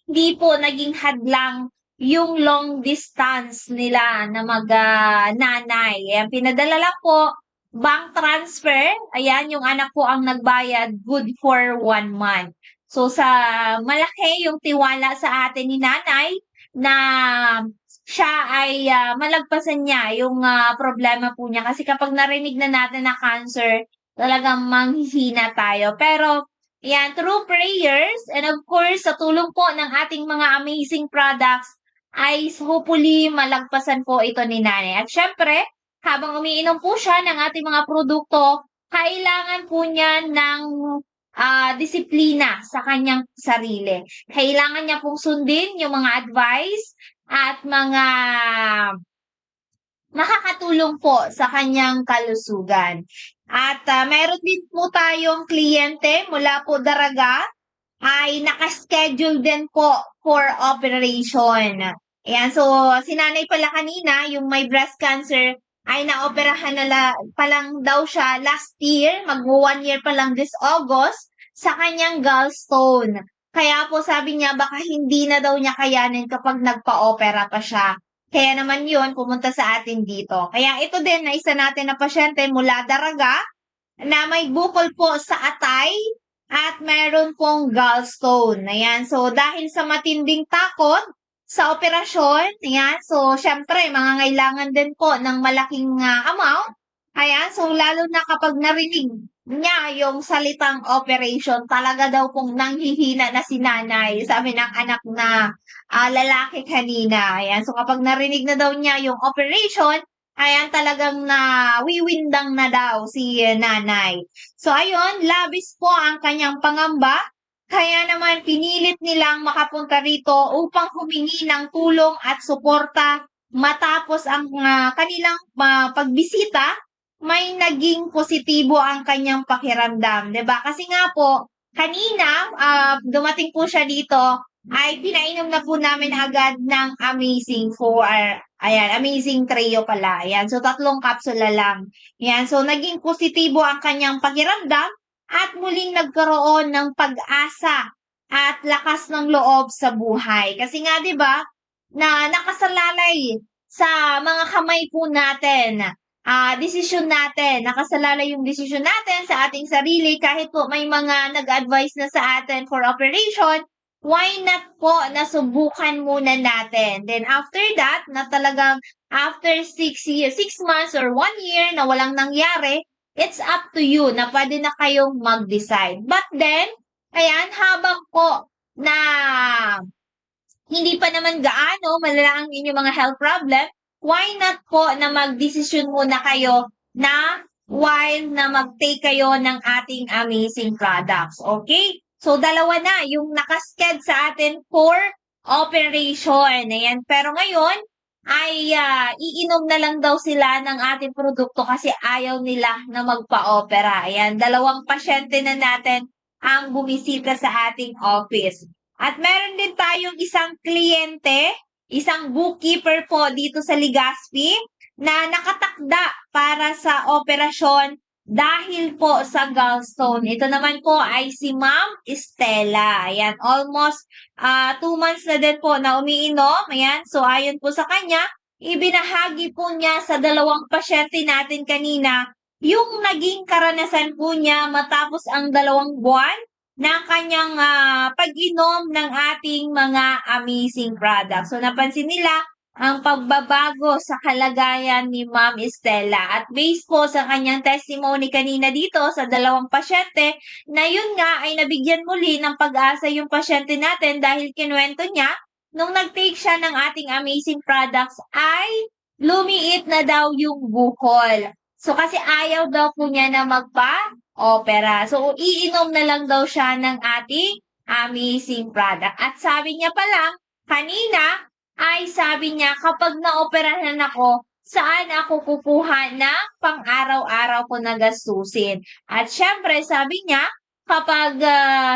hindi po naging hadlang yung long distance nila na mag-nanay. Ayan, pinadala lang po, bank transfer. Ayan, yung anak po ang nagbayad, good for 1 month. So, sa malaki yung tiwala sa atin ni nanay na siya ay malagpasan niya yung problema po niya. Kasi kapag narinig na natin na cancer, talagang manghihina tayo. Pero, yan, through prayers and of course, sa tulong po ng ating mga amazing products, ay hopefully malagpasan po ito ni nanay. At syempre, habang umiinom po siya ng ating mga produkto, kailangan po niya ng disiplina sa kanyang sarili. Kailangan niya pong sundin yung mga advice at mga makakatulong po sa kanyang kalusugan. At meron din po tayong kliyente mula po Daraga ay nakaschedule din po for operation. Ayan, so si nanay pala kanina, yung may breast cancer, ay naoperahan na pa lang daw siya last year, mag-1 year pa lang this August, sa kanyang gallstone. Kaya po sabi niya baka hindi na daw niya kayanin kapag nagpa-opera pa siya. Kaya naman yun, pumunta sa atin dito. Kaya ito din na isa natin na pasyente mula Daraga na may bukol po sa atay at meron pong gallstone. Ayan, so dahil sa matinding takot sa operasyon, ayan, so syempre, mangangailangan din po ng malaking amount. Ayan, so lalo na kapag narinig niya yung salitang operation, talaga daw pong nanghihina na si nanay, sabi ng anak na lalaki kanina. Ayan, so kapag narinig na daw niya yung operation, ayan, talagang wiwindang na daw si nanay. So ayun, labis po ang kanyang pangamba. Kaya naman pinilit nilang makapunta rito upang humingi ng tulong at suporta matapos ang kanilang pagbisita. May naging positibo ang kanyang pakiramdam, 'di ba? Kasi nga po, kanina dumating po siya dito, ay pinainom na po namin agad ng Amazing 4. Ayan, Amazing Trio pala. Ayan, so 3 kapsula lang. Ayan, so naging positibo ang kanyang pakiramdam at muling nagkaroon ng pag-asa at lakas ng loob sa buhay. Kasi nga 'di ba, na nakasalalay sa mga kamay po natin desisyon natin, nakasalalay yung desisyon natin sa ating sarili kahit po may mga nag-advise na sa atin for operation, why not po nasubukan muna natin. Then after that, na talagang after 6 months or 1 year na walang nangyari, it's up to you na pwede na kayong mag-decide. But then, ayan, habang po na hindi pa naman gaano malala ang inyong mga health problem, why not po na magdesisyon muna kayo na while na mag-take kayo ng ating amazing products. Okay? So, dalawa na yung nakasked sa atin for operation. Ayan. Pero ngayon, ay iinom na lang daw sila ng ating produkto kasi ayaw nila na magpa-opera. Ayan. 2 pasyente na natin ang bumisita sa ating office. At meron din tayong isang kliyente, isang bookkeeper po dito sa Legazpi na nakatakda para sa operasyon dahil po sa gallstone. Ito naman po ay si Ma'am Estela. Ayan, almost 2 months na din po na umiinom. Ayan, so ayon po sa kanya, ibinahagi po niya sa 2 pasyente natin kanina yung naging karanasan po niya matapos ang 2 buwan ng kanyang pag-inom ng ating mga amazing products. So, napansin nila ang pagbabago sa kalagayan ni Ma'am Estela. At based po sa kanyang testimony kanina dito sa 2 pasyente, na yun nga ay nabigyan muli ng pag-asa yung pasyente natin dahil kinuwento niya, nung nag-take siya ng ating amazing products ay lumiit na daw yung bukol. So, kasi ayaw daw po niya na magpa-opera. So, iinom na lang daw siya ng ating amazing product. At sabi niya pa lang, kanina, ay sabi niya, kapag na-operahan ako, saan ako kukuha ng pang-araw-araw ko na gastusin? At syempre, sabi niya, kapag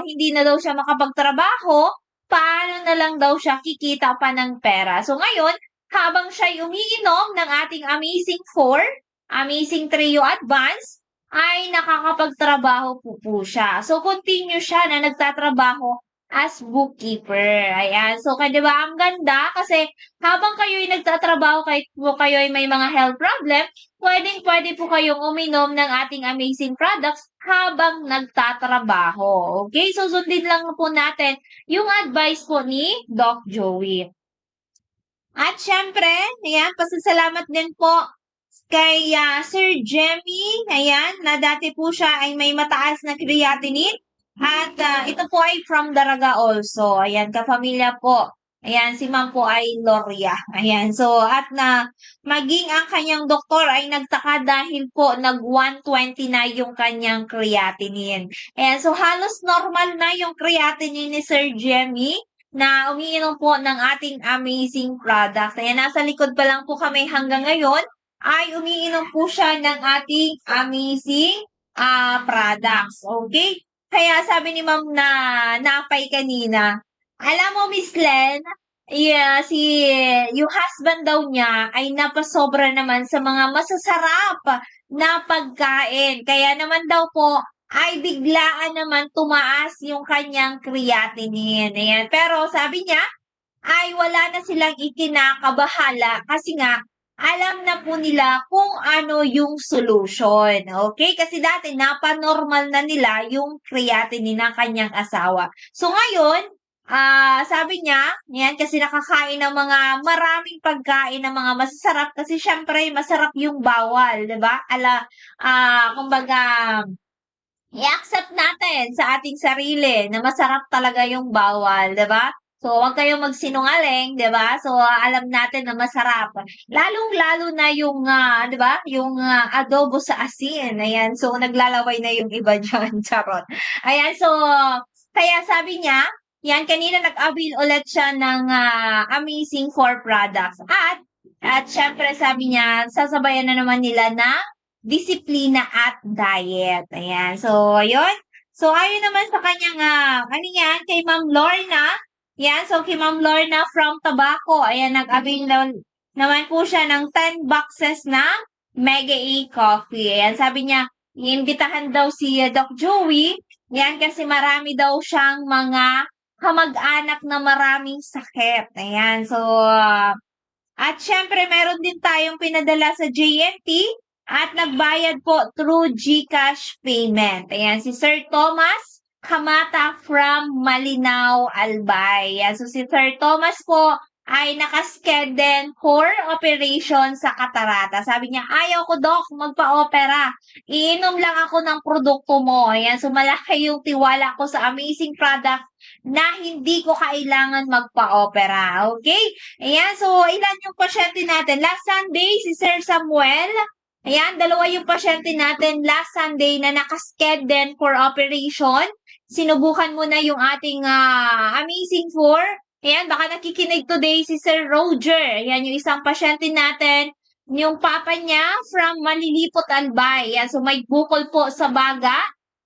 hindi na daw siya makapagtrabaho, paano na lang daw siya kikita pa ng pera? So, ngayon, habang siya'y umiinom ng ating Amazing 4, Amazing Trio Advance, ay nakakapagtrabaho po siya. So, continue siya na nagtatrabaho as bookkeeper. Ayan. So, di ba ang ganda? Kasi habang kayo'y nagtatrabaho, kahit po kayo'y may mga health problem, pwede po kayong uminom ng ating amazing products habang nagtatrabaho. Okay? So, sundin lang po natin yung advice po ni Doc Joey. At syempre, ayan, pasasalamat din po kay Sir Jemmy, ayan, na dati po siya ay may mataas na creatinine. At ito po ay from Daraga also. Ayan, kapamilya po. Ayan, si ma'am po ay Loria. Ayan, so at na maging ang kanyang doktor ay nagtaka dahil po nag-120 na yung kanyang creatinine. Ayan, so halos normal na yung creatinine ni Sir Jemmy na umiinom po ng ating amazing products. Ayan, nasa likod pa lang po kami hanggang ngayon ay umiinom po siya ng ating amazing products. Okay? Kaya sabi ni Ma'am na Napay kanina, alam mo Miss Len, yung husband daw niya ay napasobra naman sa mga masasarap na pagkain. Kaya naman daw po ay biglaan naman tumaas yung kanyang creatinine. Ayan. Pero sabi niya, ay wala na silang ikinakabahala kasi nga alam na po nila kung ano yung solution. Okay? Kasi dati napanormal na nila yung creatinine ng kanyang asawa. So ngayon, sabi niya, yan, kasi nakakain ng mga maraming pagkain ng mga masasarap kasi syempre masarap yung bawal, 'di ba? Kumbaga, i-accept natin sa ating sarili na masarap talaga yung bawal, 'di ba? So, huwag kayong magsinungaling, 'di ba? So, alam natin na masarap. Lalong-lalo na yung, 'di ba? Yung adobo sa asin. Ayan. So, naglalaway na yung iba diyan, charot. Ayan. So, kaya sabi niya, yan kanina nag-avail ulit siya ng Amazing 4 products. At syempre sabi niya, sasabayan na naman nila ng disiplina at diet. Ayan. So, ayun. So, ayon naman sa kanyang, ano yan, kay Ma'am Lorna. Yan. So, kay Ma'am Lorna from Tabaco. Ayan, nag-avail naman po siya ng 10 boxes ng Mega A Coffee. Ayan, sabi niya, iimbitahan daw si Doc Joey. Yan, kasi marami daw siyang mga kamag-anak na maraming sakit. Ayan. So, at syempre, meron din tayong pinadala sa JNT at nagbayad po through GCash payment. Ayan, si Sir Thomas Kamata from Malinaw, Albay. Ayan, so si Sir Thomas po ay nakasked din for operation sa Catarata. Sabi niya, ayaw ko, Doc, magpa-opera. Iinom lang ako ng produkto mo. Ayan, so malaki yung tiwala ko sa amazing product na hindi ko kailangan magpa-opera. Okay? Ayan, so ilan yung pasyente natin? Last Sunday, si Sir Samuel. Ayan, dalawa yung pasyente natin last Sunday na nakasked din for operation. Sinubukan mo na yung ating Amazing 4. Ayan, baka nakikinig today si Sir Roger. Ayan, yung isang pasyente natin, yung papa niya from Malilipot, Albay. Ayan, so may bukol po sa baga.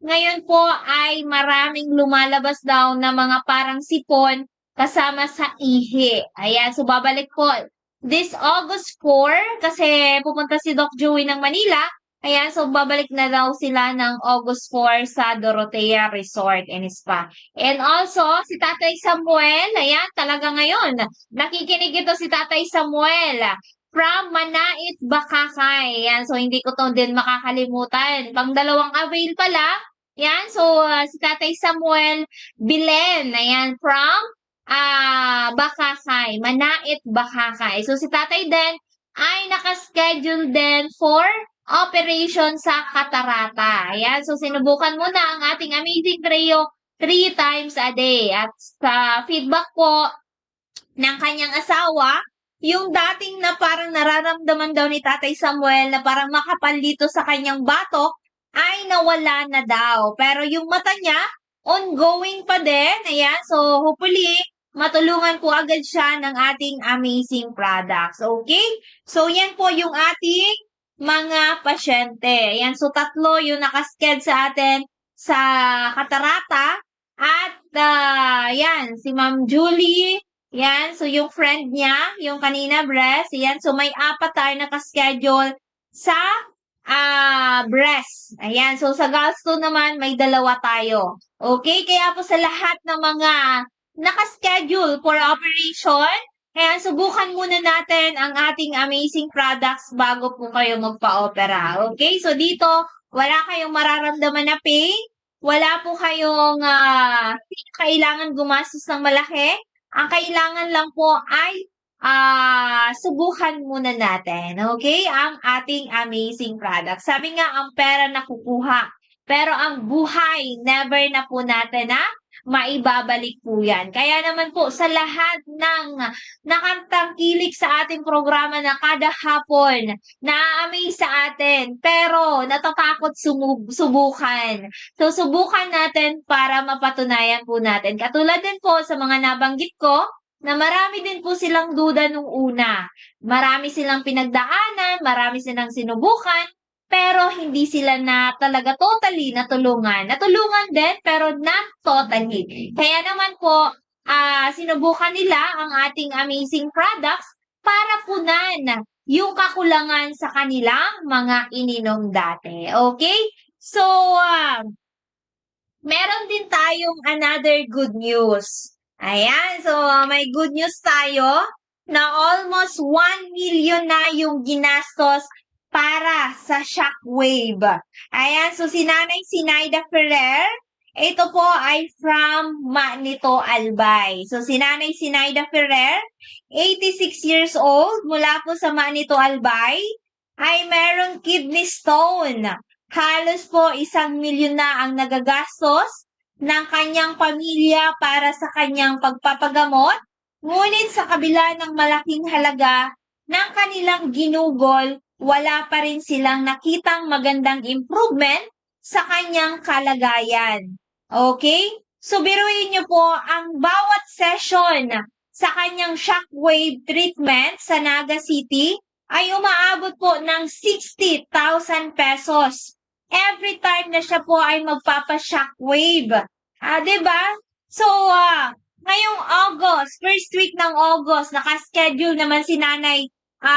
Ngayon po ay maraming lumalabas daw na mga parang sipon kasama sa ihi. Ayan, so babalik po this August 4 kasi pupunta si Doc Joey ng Manila. Ayan, so babalik na daw sila ng August 4 sa Dorotea Resort and Spa. And also, si Tatay Samuel, ayan, talaga ngayon, nakikinig ito si Tatay Samuel from Manait, Bakakay. Ayan, so hindi ko to din makakalimutan. Pang dalawang avail pala. Ayan, so si Tatay Samuel Bilen, ayan, from Bakakay, Manait, Bakakay. So si Tatay din ay nakaschedule din for operation sa Catarata. Ayan, so sinubukan mo na ang ating Amazing Trio 3 times a day. At sa feedback po ng kanyang asawa, yung dating na parang nararamdaman daw ni Tatay Samuel na parang makapal dito sa kanyang batok, ay nawala na daw. Pero yung mata niya, ongoing pa din. Ayan, so hopefully, matulungan po agad siya ng ating amazing products. Okay? So yan po yung ating mga pasyente. Ayan, so 3 yung nakasked sa atin sa Catarata. At yan, si Ma'am Julie. Yan, so yung friend niya, yung kanina breast. Yan, so may 4 tayo nakaschedule sa breast. Ayan, so sa gallstone naman, may 2 tayo. Okay, kaya po sa lahat ng mga nakaschedule for operation, kaya subukan muna natin ang ating amazing products bago po kayo magpa-opera. Okay? So dito, wala kayong mararamdaman na pain. Wala po kayong kailangan gumastos ng malaki. Ang kailangan lang po ay subukan muna natin. Okay? Ang ating amazing products. Sabi nga, ang pera nakukuha. Pero ang buhay, never na po natin maibabalik po yan. Kaya naman po sa lahat ng nakatangkilik sa ating programa na kada hapon, na-amaze sa atin, pero natatakot subukan. So, subukan natin para mapatunayan po natin. Katulad din po sa mga nabanggit ko, na marami din po silang duda nung una. Marami silang pinagdaanan, marami silang sinubukan, pero hindi sila na talaga totally natulungan. Natulungan din, pero not totally. Kaya naman po, sinubukan nila ang ating amazing products para punan yung kakulangan sa kanilang mga ininom dati. Okay? So, meron din tayong another good news. Ayan, so may good news tayo na almost 1 million na yung ginastos para sa shockwave. Ayan, so si Nanay Sinaida Ferrer, ito po ay from Manito, Albay. So si Nanay Sinaida Ferrer, 86 years old, mula po sa Manito, Albay, ay merong kidney stone. Halos po 1 milyon na ang nagagastos ng kanyang pamilya para sa kanyang pagpapagamot. Ngunit sa kabila ng malaking halaga ng kanilang ginugol, wala pa rin silang nakitang magandang improvement sa kanyang kalagayan. Okay? So, biruin niyo po, ang bawat session sa kanyang shockwave treatment sa Naga City ay umaabot po ng 60,000 pesos. Every time na siya po ay magpapa-shockwave. Diba? So, ngayong August, first week ng August, nakaschedule naman si Nanay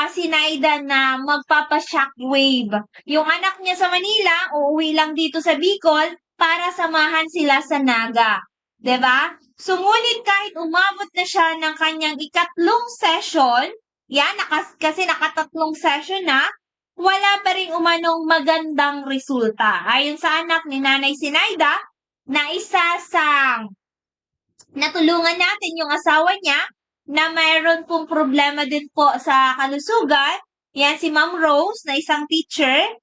Sinaida na magpapa-shockwave. Yung anak niya sa Manila, uuwi lang dito sa Bicol para samahan sila sa Naga. Diba? So, ngunit kahit umabot na siya ng kanyang ikatlong session, yan, kasi nakatatlong session na, wala pa rin umanong magandang resulta. Ayon sa anak ni Nanay Sinaida, na isa sa natulungan natin yung asawa niya na mayroon pong problema din po sa kalusugan. Yan si Ma'am Rose na isang teacher.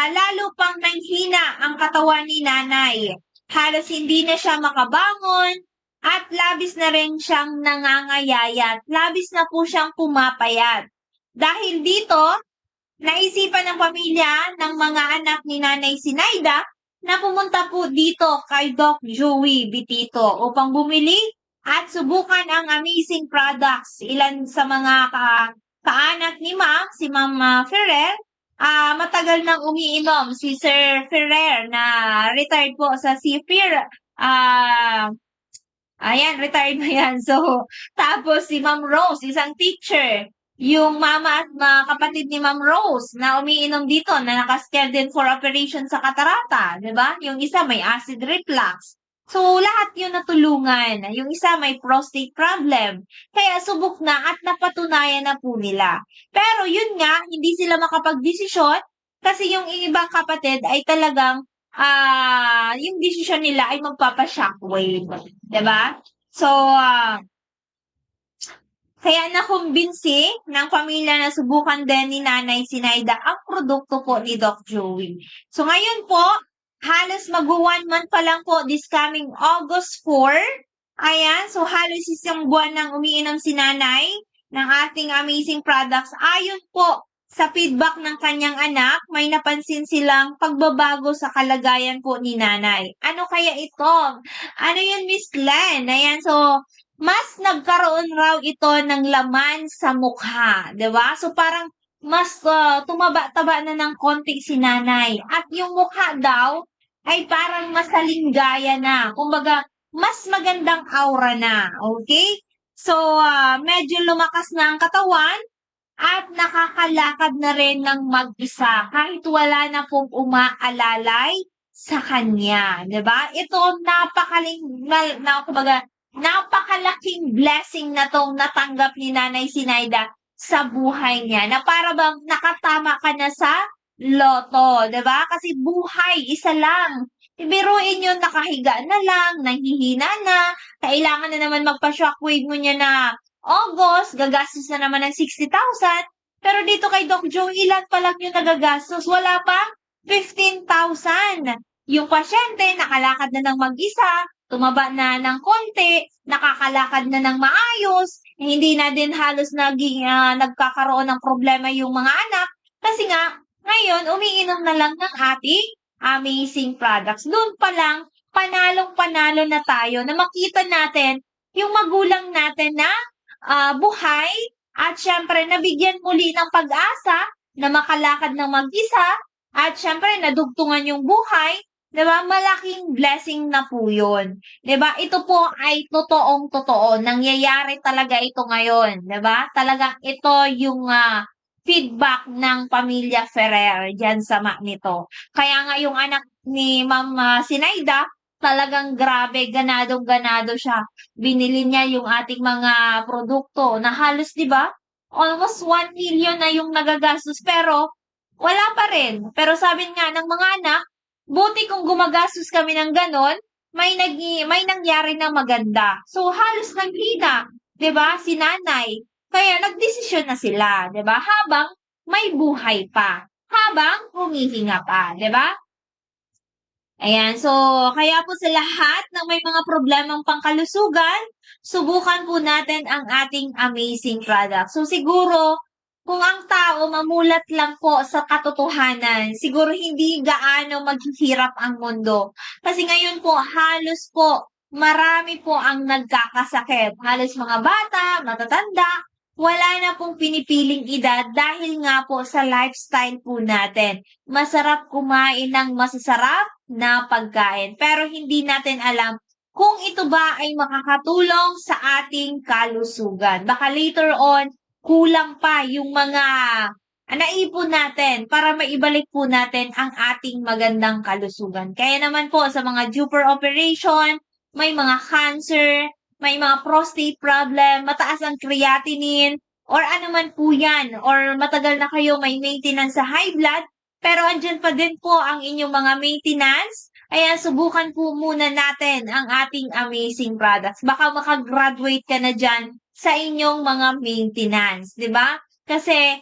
Lalo pang nanghina ang katawan ni nanay. Halos hindi na siya makabangon at labis na rin siyang nangangayayat. Labis na po siyang pumapayat. Dahil dito, naisipan ng pamilya ng mga anak ni Nanay Sinaida na pumunta po dito kay Doc Joey Bitito upang bumili at subukan ang amazing products. Ilan sa mga kaanak ni Ma'am, si Ma'am Ferrer, matagal nang umiinom. Si Sir Ferrer na retired po sa CFIR. Ayan, retired na yan. So, tapos si Ma'am Rose, isang teacher. Yung mama at mga kapatid ni Ma'am Rose na umiinom dito na nakaschedule din for operation sa katarata, 'di ba? Yung isa may acid reflux. So, lahat yun natulungan. Yung isa may prostate problem. Kaya subok na at napatunayan na po nila. Pero yun nga, hindi sila makapag-desisyon kasi yung ibang kapatid ay talagang yung desisyon nila ay magpapa-shockwave. 'Di ba? So, kaya nakumbinsi ng pamilya na subukan din ni Nanay Sinaida ang produkto po ni Doc Joey. So ngayon po, halos mag-1 month pa lang po this coming August 4. Ayan, so halos isang buwan nang umiinom si Nanay ng ating amazing products. Ayon po sa feedback ng kanyang anak, may napansin silang pagbabago sa kalagayan po ni Nanay. Ano kaya ito? Ano yun, Miss Len? Ayan, so mas nagkaroon raw ito ng laman sa mukha, 'di ba? So parang mas tumaba-taba na ng konti si Nanay. At yung mukha daw ay parang masalinggaya na. Kumbaga, mas magandang aura na. Okay? So, medyo lumakas na ang katawan at nakakalakad na rin ng mag-isa kahit wala na pong umaalalay sa kanya. 'Di ba? Ito napakalaking blessing na tong natanggap ni Nanay Sinaida sa buhay niya, na para bang nakatama ka na sa loto, 'di ba? Kasi buhay, isa lang. Ibiruin yun, nakahiga na lang, nanghihina na, kailangan na naman magpa-shockwave mo niya na August, gagastos na naman ng 60,000. Pero dito kay Doc Joe, ilan pa lang yung nagagastos? Wala pa 15,000. Yung pasyente, nakalakad na ng mag-isa, tumaba na ng konti, nakakalakad na ng maayos, hindi na din halos nagkakaroon ng problema yung mga anak. Kasi nga, ngayon, umiinom na lang ng ating amazing products. Doon pa lang, panalong-panalo na tayo na makita natin yung magulang natin na buhay at syempre nabigyan muli ng pag-asa na makalakad ng mag-isa at syempre nadugtungan yung buhay. 'Di ba? Malaking blessing na po 'yun. 'Di ba? Ito po ay totoong-totoo. Nangyayari talaga ito ngayon, 'di ba? Talagang ito yung feedback ng pamilya Ferrer diyan sa nito. Kaya nga yung anak ni Ma'am Sinaida, talagang grabe, ganadong-ganado siya. Binili niya yung ating mga produkto na halos, 'di ba? Almost 1 million na yung nagagastos pero wala pa rin. Pero sabi nga ng mga anak, buti kung gumagastos kami ng ganon, may nangyari na maganda. So, halos nanghina, 'di ba? Si Nanay. Kaya nagdesisyon na sila, 'di ba? Habang may buhay pa, habang humihinga pa, 'di ba? Ayan, so kaya po sa lahat ng may mga problemang pangkalusugan, subukan po natin ang ating amazing product. So siguro, kung ang tao mamulat lang po sa katotohanan, siguro hindi gaano maghihirap ang mundo. Kasi ngayon po, halos po, marami po ang nagkakasakit. Halos mga bata, matatanda, wala na pong pinipiling edad dahil nga po sa lifestyle po natin. Masarap kumain ng masasarap na pagkain. Pero hindi natin alam kung ito ba ay makakatulong sa ating kalusugan. Baka later on, kulang pa yung mga naipon natin para maibalik po natin ang ating magandang kalusugan. Kaya naman po sa mga due for operation, may mga cancer, may mga prostate problem, mataas ang creatinine, or ano man po yan, or matagal na kayo may maintenance sa high blood, pero andyan pa din po ang inyong mga maintenance, ayan, subukan po muna natin ang ating amazing products. Baka makagraduate ka na dyan sa inyong mga maintenance, di ba? Kasi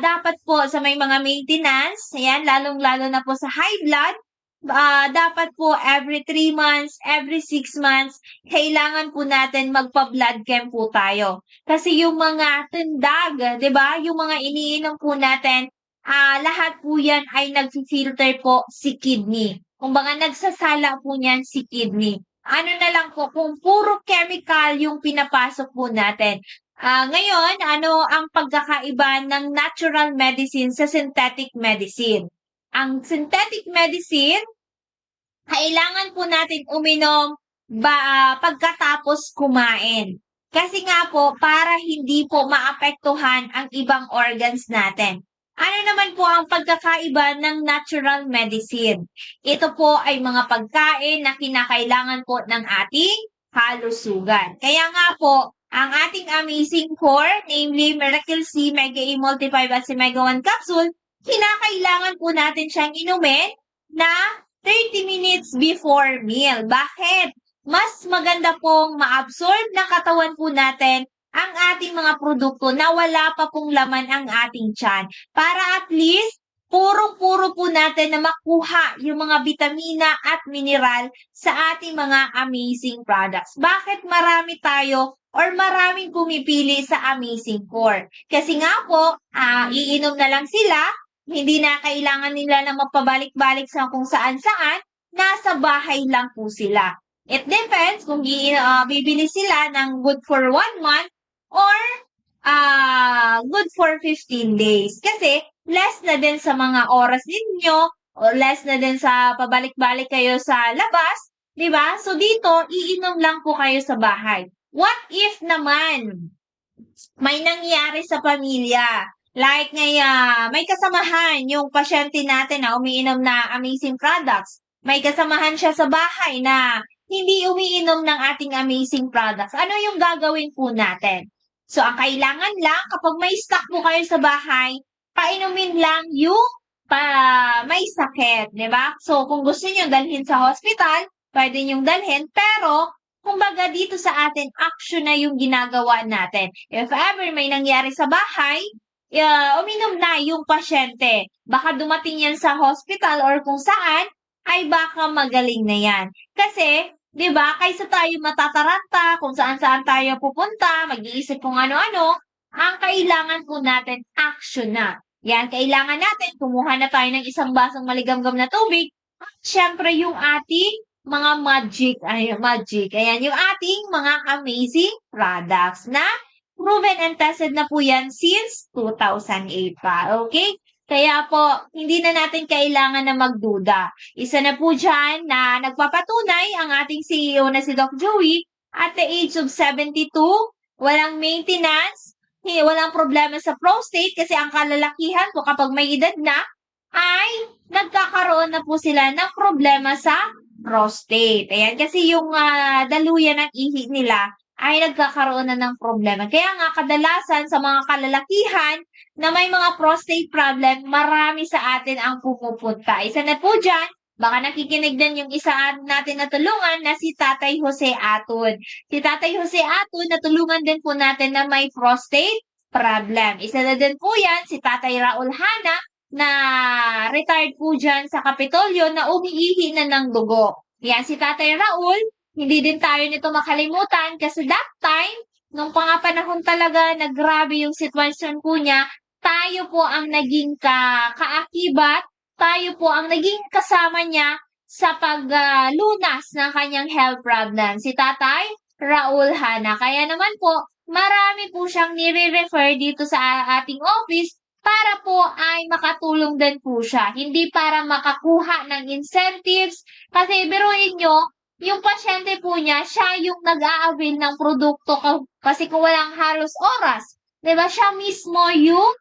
dapat po sa may mga maintenance, ayan, lalong-lalo na po sa high blood, dapat po every 3 months, every 6 months, kailangan po natin magpa-blood chem po tayo. Kasi yung mga tindag, 'di ba? Yung mga iniinom po natin, lahat po 'yan ay nagfi-filter po si kidney. Kumbaga nagsasala po niyan si kidney. Ano na lang po, kung puro chemical yung pinapasok po natin. Ngayon, ano ang pagkakaiba ng natural medicine sa synthetic medicine? Ang synthetic medicine, kailangan po natin uminom pagkatapos kumain. Kasi nga po, para hindi po maapektuhan ang ibang organs natin. Ano naman po ang pagkakaiba ng natural medicine? Ito po ay mga pagkain na kinakailangan po ng ating kalusugan. Kaya nga po, ang ating amazing core, namely Miracle C, Mega E Multi-5 at si Mega 1 Capsule, kinakailangan po natin siyang inumin na 30 minutes before meal. Bakit? Mas maganda pong ma-absorb ng katawan po natin ang ating mga produkto na wala pa pong laman ang ating tiyan. Para at least, purong-puro po natin na makuha yung mga vitamina at mineral sa ating mga amazing products. Bakit marami tayo or maraming pumipili sa Amazing Core? Kasi nga po, iinom na lang sila, hindi na kailangan nila na magpabalik-balik sa kung saan-saan, nasa bahay lang po sila. It depends kung bibili sila ng good for 1 month or good for 15 days. Kasi less na din sa mga oras ninyo or less na din sa pabalik-balik kayo sa labas, di ba? So dito, iinom lang po kayo sa bahay. What if naman may nangyari sa pamilya? Like may kasamahan yung pasyente natin na umiinom na amazing products. May kasamahan siya sa bahay na hindi umiinom ng ating amazing products. Ano yung gagawin po natin? So, ang kailangan lang, kapag may stock po kayo sa bahay, painumin lang yung may sakit, di ba? So, kung gusto niyo dalhin sa hospital, pwede niyong dalhin, pero kumbaga dito sa atin, action na yung ginagawa natin. If ever may nangyari sa bahay, uminom na yung pasyente. Baka dumating yan sa hospital or kung saan, ay baka magaling na yan. Kasi, di ba, kaysa tayo matataranta, kung saan-saan tayo pupunta, mag-iisip kung ano-ano, ang kailangan po natin, action na. Yan, kailangan natin, kumuha na tayo ng isang basong maligamgam na tubig, at syempre yung ating mga magic. Ayan, yung ating mga amazing products na proven and tested na po yan since 2008 pa. Okay? Kaya po, hindi na natin kailangan na magduda. Isa na po dyan na nagpapatunay ang ating CEO na si Doc Joey at the age of 72, walang maintenance, walang problema sa prostate kasi ang kalalakihan po kapag may edad na ay nagkakaroon na po sila ng problema sa prostate. Ayan, kasi yung daluyan ng ihi nila ay nagkakaroon na ng problema. Kaya nga kadalasan sa mga kalalakihan na may mga prostate problem, marami sa atin ang pumupunta. Isa na po dyan, baka nakikinig din yung isa natin na tulungan na si Tatay Jose Aton. Si Tatay Jose Aton, natulungan din po natin na may prostate problem. Isa na din po yan, si Tatay Raul Hana, na retired po dyan sa Kapitolyo na umiihi na ng dugo. Yan, si Tatay Raul, hindi din tayo nito makalimutan kasi that time, nung panahon talaga na grabe yung sitwasyon po niya, tayo po ang naging kaakibat, tayo po ang naging kasama niya sa paglunas ng kanyang health problem. Si Tatay Raul Hana. Kaya naman po, marami po siyang nire-refer dito sa ating office para po ay makatulong din po siya. Hindi para makakuha ng incentives. Kasi biruin nyo, yung pasyente po niya, siya yung nag-a-avail ng produkto kasi kung walang halos oras. Diba? Siya mismo yung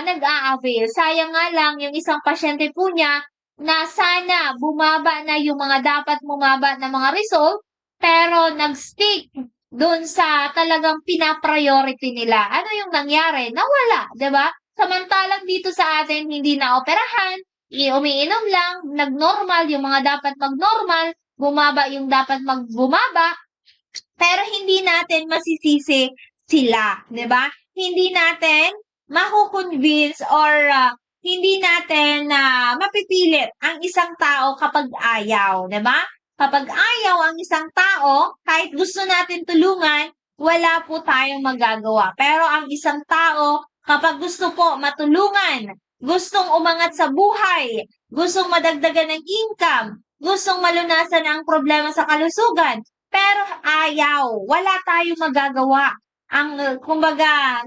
nag-a-avail. Sayang nga lang yung isang pasyente po niya na sana bumaba na yung mga dapat bumaba na mga result, pero nag-stick doon sa talagang pinapriority nila. Ano yung nangyari? Nawala, 'di ba? Samantalang dito sa atin hindi naoperahan, umiinom lang, nagnormal yung mga dapat magnormal, bumaba yung dapat magbumaba, pero hindi natin masisisi sila, 'di ba? Hindi natin makukonvince or hindi natin mapipilit ang isang tao kapag ayaw, 'di ba? Kapag ayaw ang isang tao, kahit gusto natin tulungan, wala po tayong magagawa. Pero ang isang tao, kapag gusto po matulungan, gustong umangat sa buhay, gustong madagdagan ng income, gustong malunasan ang problema sa kalusugan, pero ayaw, wala tayong magagawa. Ang, kumbaga,